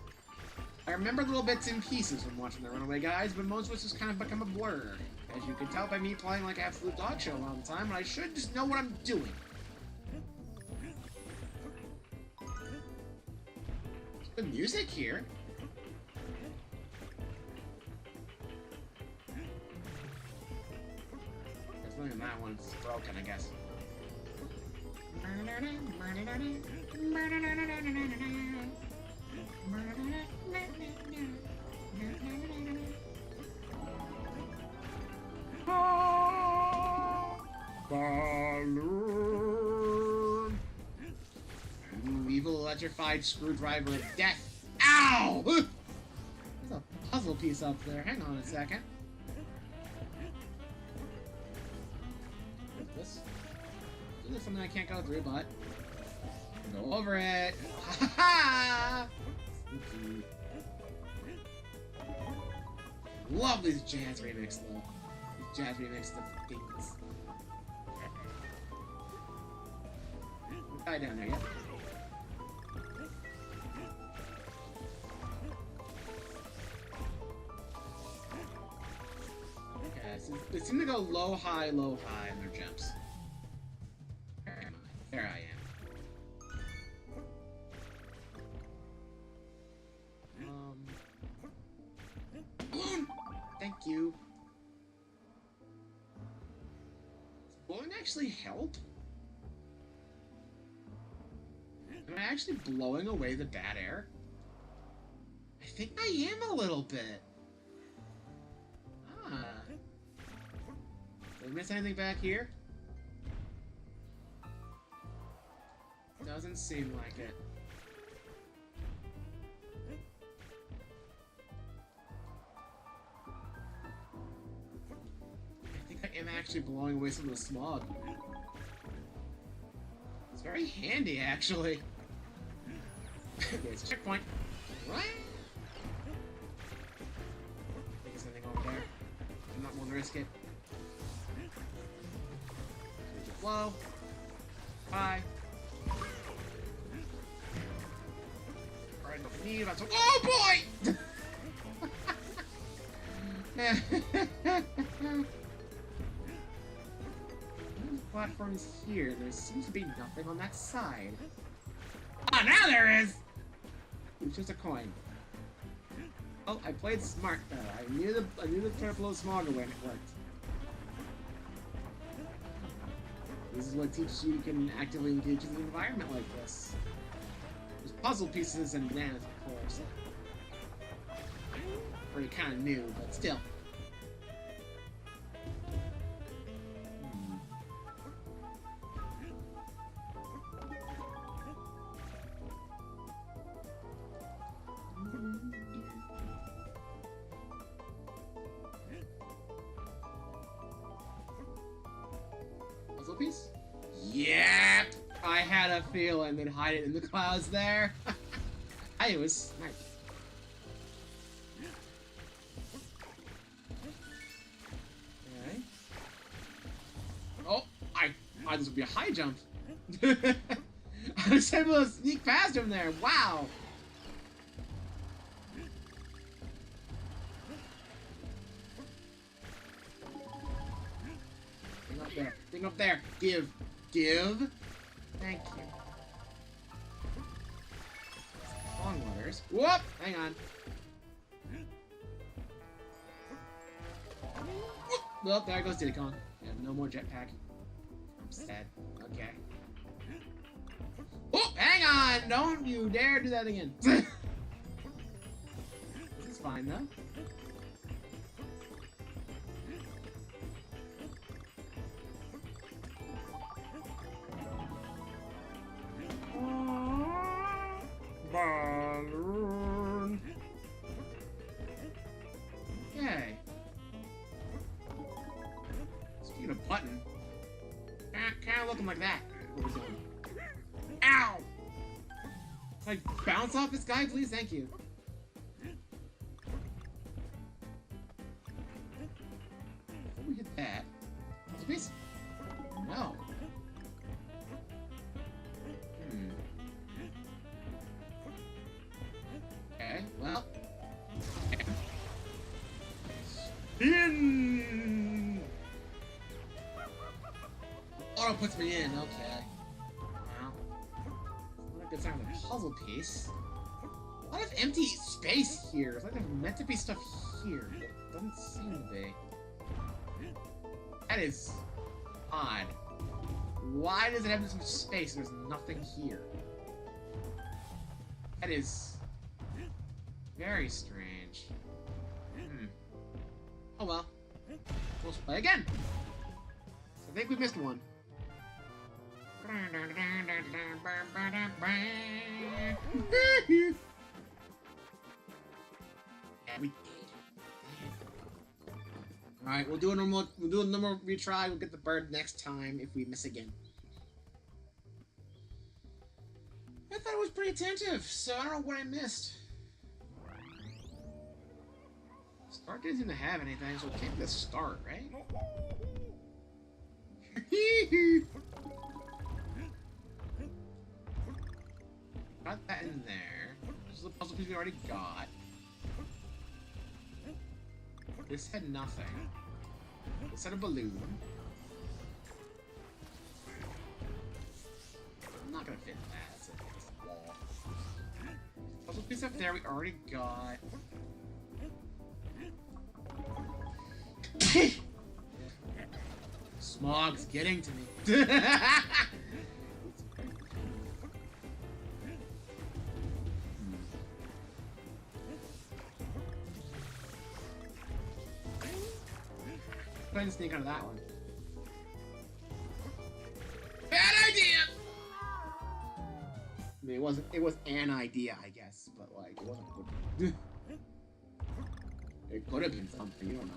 I remember little bits and pieces from watching the Runaway Guys, but most of it's just kind of become a blur. As you can tell by me playing like absolute dog show all the time, and I should just know what I'm doing. There's good music here. There's nothing in that one. It's broken, I guess. Balloon. Ooh, evil electrified screwdriver of death. Ow! There's a puzzle piece up there. Hang on a second. This? There's something I can't go through, but go over it. Ha ha! Love these jazz remix though. These jazz remix of things. Guy down there, yeah. Okay, so they seem to go low, high in their jumps. Where am I? There I am. Balloon! Thank you. Does balloon actually help? Am I actually blowing away the bad air? I think I am a little bit. Ah. Did I miss anything back here? Doesn't seem like it. I think I am actually blowing away some of the smog. It's very handy, actually. Okay, it's a checkpoint. What? I think there's something over there. I'm not willing to risk it. Switch it flow. Bye. Alright, don't need about to. Oh boy! Platforms here. There seems to be nothing on that side. Ah, now there is! It's just a coin. Oh, I played smart though. I knew to try to blow smog away and it worked. This is what teaches you can actively engage in the environment like this. There's puzzle pieces and bananas, of course. Already kind of new, but still. Piece? Yep! I had a feeling they'd hide it in the clouds there. I was smart. Okay. Oh, I thought this would be a high jump. I was able to sneak past him there. Wow. Thing up there. Thing up there. Give. Give. Thank you. stairs. Whoop! Hang on. Whoop. Well, there goes Diddy Kong. Yeah, no more jetpack. I'm sad. Okay. Oh, hang on! Don't you dare do that again. This is fine, though. Balloon. Okay. Speaking of button, kind of looking like that. What was doing? Ow! Like bounce off this guy, please. Thank you. Before we hit that, space. No. Okay, well. Spin! Auto puts me in, okay. Well. Not a good sign of a puzzle piece. A lot of empty space here. It's like there's meant to be stuff here, but it doesn't seem to be. That is odd. Why does it have this much space? There's nothing here. That is very strange. Oh well. We'll play again. I think we missed one. Yeah, we did. Alright, we'll do a normal retry. We'll get the bird next time if we miss again. I thought it was pretty attentive, so I don't know what I missed. Start didn't seem to have anything, so it can't be the start, right? Got that in there. This is a puzzle piece we already got. This had nothing. This had a balloon. I'm not gonna fit that. That's a wall. Puzzle piece up there we already got. Smog's getting to me. Trying to sneak out of that one. Bad idea! I mean, it was an idea, I guess, but like, it wasn't good. It could have been something, you don't know.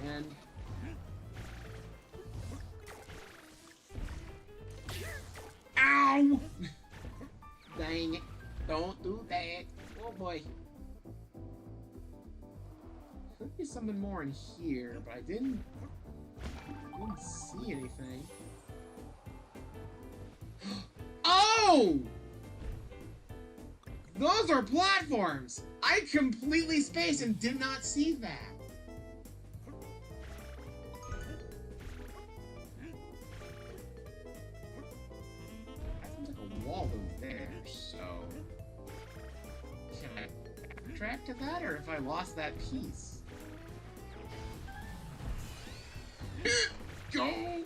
And ow! Dang it. Don't do that. Oh boy. Could be something more in here, but I didn't see anything. Oh! Those are platforms! I completely spaced and did not see that. Wall over there, so can I backtrack to that, or if I lost that piece? Go!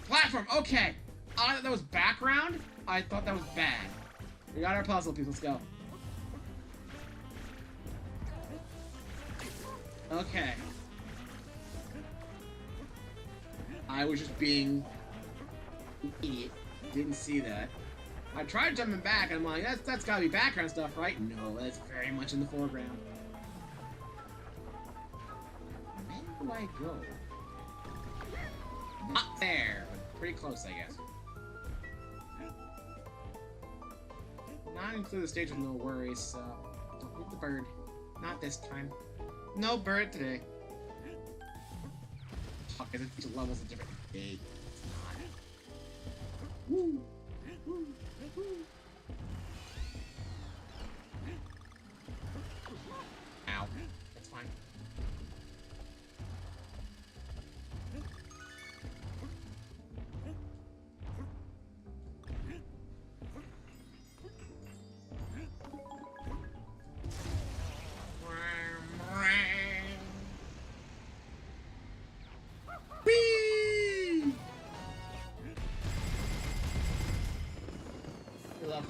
Platform, okay! I thought that was background, I thought that was bad. We got our puzzle piece, let's go. Okay. I was just being an idiot. Didn't see that. I tried jumping back, and I'm like, that's gotta be background stuff, right? No, that's very much in the foreground. Where do I go? Not there, but pretty close, I guess. Not include the stage with no worries, so don't need the bird. Not this time. No bird today. Fuck, each level's a different day. It's not. Woo! Woo! Woo!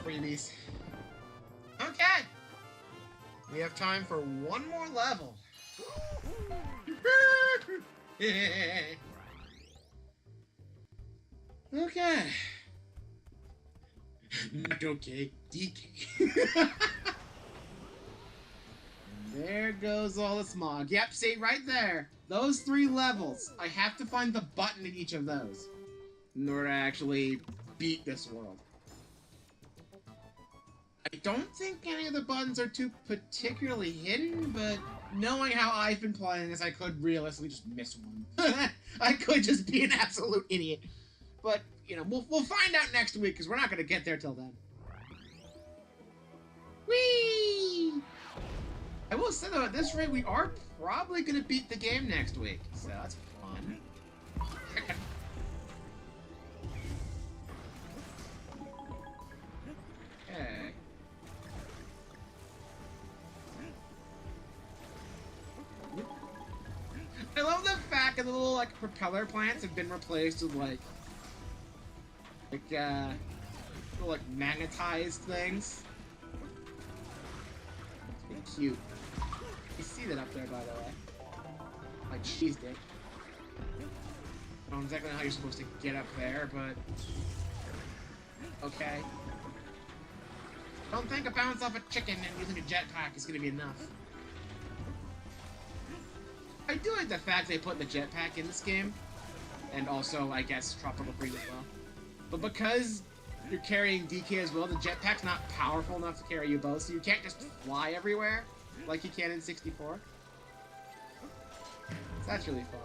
freebies. Okay. We have time for one more level. Okay. Not okay. DK. There goes all the smog. Yep, see, right there. Those 3 levels. I have to find the button in each of those in order to actually beat this world. I don't think any of the buttons are too particularly hidden, but knowing how I've been playing this, I could realistically just miss one. I could just be an absolute idiot. But, you know, we'll find out next week, because we're not going to get there till then. Whee! I will say, though, at this rate, we are probably going to beat the game next week, so that's fun. Okay. I love the fact that the little, like, propeller plants have been replaced with, little, like, magnetized things. It's pretty cute. You see that up there, by the way. Like cheese dick. I don't know exactly how you're supposed to get up there, but... Okay. Don't think a bounce off a chicken and using a jetpack is gonna be enough. I do like the fact they put the jetpack in this game. And also, I guess, Tropical Freeze as well. But because you're carrying DK as well, the jetpack's not powerful enough to carry you both, so you can't just fly everywhere like you can in 64. So that's really fun.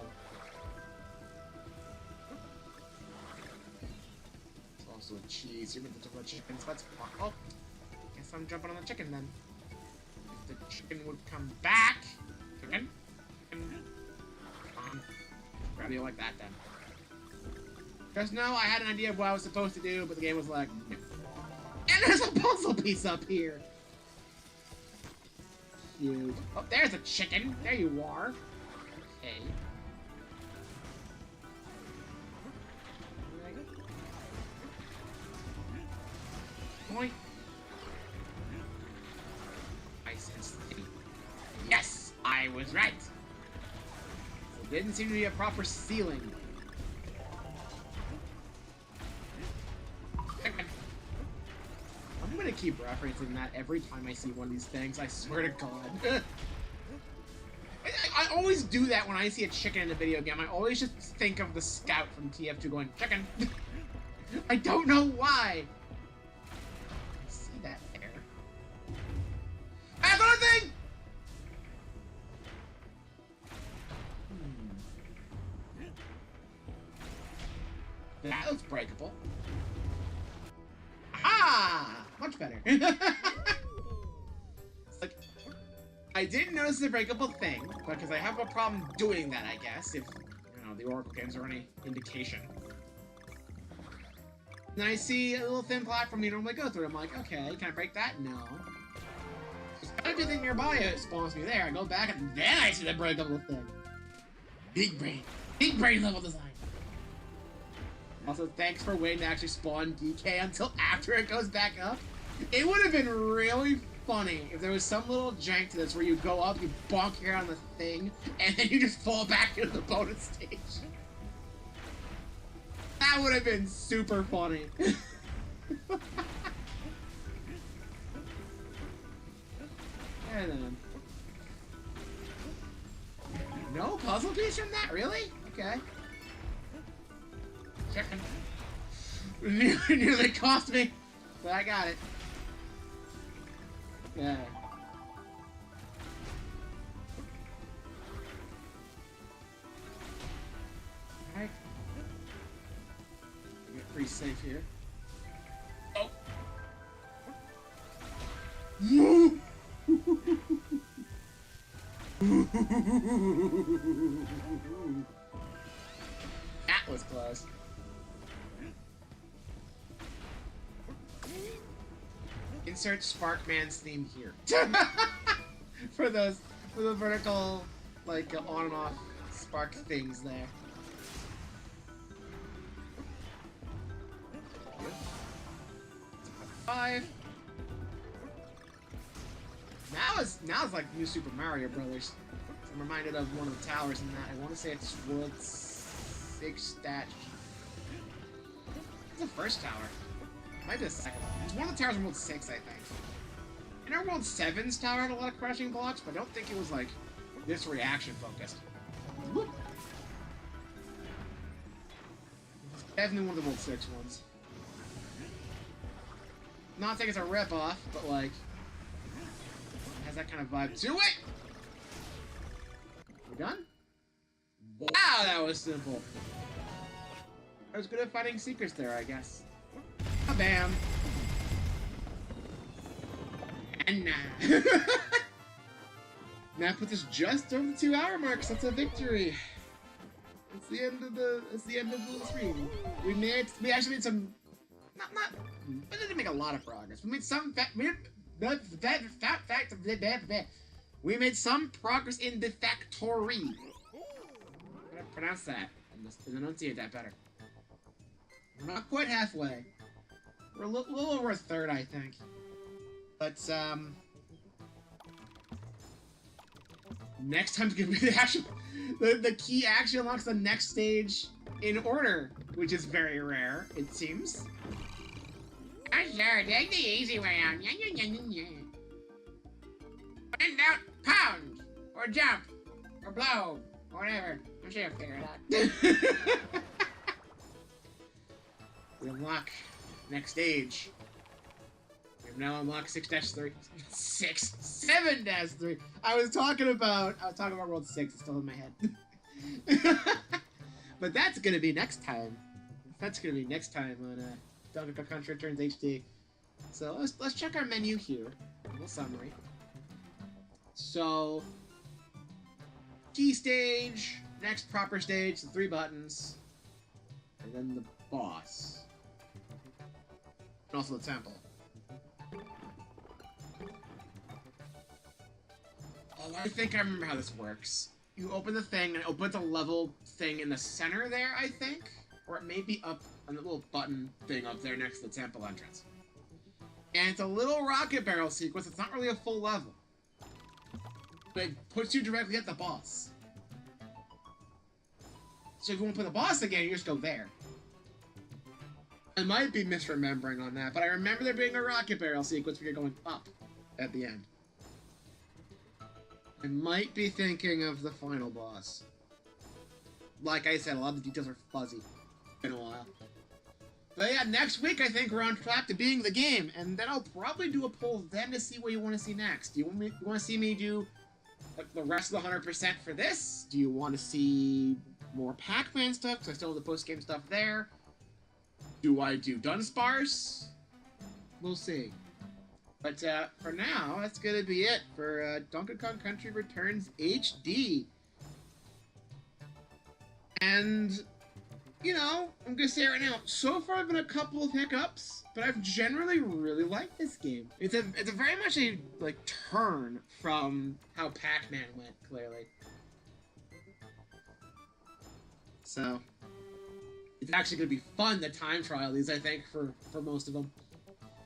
It's also a cheese. You're meant to talk about chicken, so that's fun. Oh, guess I'm jumping on the chicken then. If the chicken would come back. Chicken? Come on. Grab you like that then. Just no, I had an idea of what I was supposed to do, but the game was like, no. And there's a puzzle piece up here. Cute. Oh, there's a chicken. There you are. Okay. Boy. I sense it. Yes, I was right. There didn't seem to be a proper ceiling. I'm gonna keep referencing that every time I see one of these things, I swear to God. I always do that when I see a chicken in a video game. I always just think of the scout from TF2 going, chicken! I don't know why! I see that there. That's another thing! That looks breakable. Ah! Much better. It's like, I didn't notice the breakable thing, because I have a problem doing that, I guess, if, you know, the Oracle games are any indication. And I see a little thin platform you normally go through. I'm like, okay, can I break that? No. There's everything nearby it spawns me there. I go back, and then I see the breakable thing. Big brain level design. Also, thanks for waiting to actually spawn DK until after it goes back up. It would have been really funny if there was some little jank to this where you go up, you bonk your head on the thing, and then you just fall back into the bonus stage. That would have been super funny. And then... No puzzle piece from that? Really? Okay. Chicken. Nearly cost me, but I got it. Yeah. Alright. Get pretty safe here. Oh! That was close. Insert Sparkman's theme here. for the vertical, like, on and off spark things there. 5. Now it's like New Super Mario Brothers. I'm reminded of one of the towers in that. I want to say it's World 6 stat. It's the first tower. Might be the second one. It's one of the towers in World 6, I think. I know World 7's tower had a lot of crashing blocks, but I don't think it was like this reaction focused. Whoop. It's definitely one of the World 6 ones. Not saying it's a rip-off, but like, it has that kind of vibe to it! We done? Wow, that was simple. I was good at finding secrets there, I guess. Bam! And now. Now put this just over the 2-hour mark, so that's a victory. It's the end of the stream. We actually made some, we didn't make a lot of progress. We made some we made some progress in the factory. I'm gonna pronounce that and enunciate that better. We're not quite halfway. We're a little over a third, I think. But next time's gonna be the key actually unlocks the next stage in order, which is very rare, it seems. I'm sure, take the easy way out. When in doubt, pound, or jump, or blow, or whatever. I'm sure you'll figure it out. We unlock next stage. We have now unlocked 6-3. 7-3. I was talking about World 6. It's still in my head. But that's gonna be next time. That's gonna be next time on Donkey Kong Country Returns HD. So let's check our menu here. A little summary. So key stage, next proper stage, the 3 buttons, and then the boss. And also the temple. Oh, I think I remember how this works. You open the thing, and it opens a level thing in the center there, I think? Or it may be up on the little button thing up there next to the temple entrance. And it's a little rocket barrel sequence. It's not really a full level. But it puts you directly at the boss. So if you want to play the boss again, you just go there. I might be misremembering on that, but I remember there being a rocket barrel sequence where you're going up at the end. I might be thinking of the final boss. Like I said, a lot of the details are fuzzy. It's been a while. But yeah, next week I think we're on track to being the game, and then I'll probably do a poll then to see what you want to see next. Do you want to see me do like the rest of the 100% for this? Do you want to see more Pac-Man stuff? Because I still have the post-game stuff there. Do I do Dunsparce? We'll see. But for now, that's going to be it for Donkey Kong Country Returns HD. And, you know, I'm going to say it right now, so far I've been a couple of hiccups, but I've generally really liked this game. It's a very much a, like, turn from how Pac-Man went, clearly. So it's actually going to be fun to time trial these, I think, for most of them.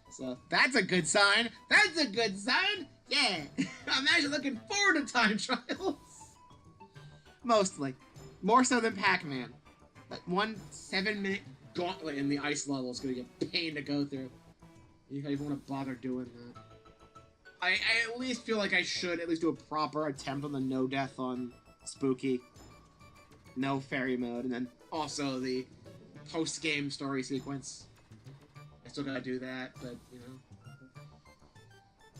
So that's a good sign. That's a good sign. Yeah. I'm actually looking forward to time trials. Mostly. More so than Pac-Man. That 1 7-minute gauntlet in the ice level is going to get pain to go through. You don't even want to bother doing that. I at least feel like I should at least do a proper attempt on the no death on Spooky. No fairy mode. And then also the post-game story sequence. I still gotta do that, but, you know.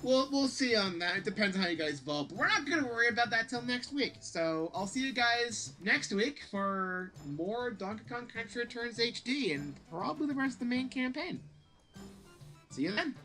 We'll see on that. It depends on how you guys vote. But we're not gonna worry about that till next week. So I'll see you guys next week for more Donkey Kong Country Returns HD and probably the rest of the main campaign. See you then.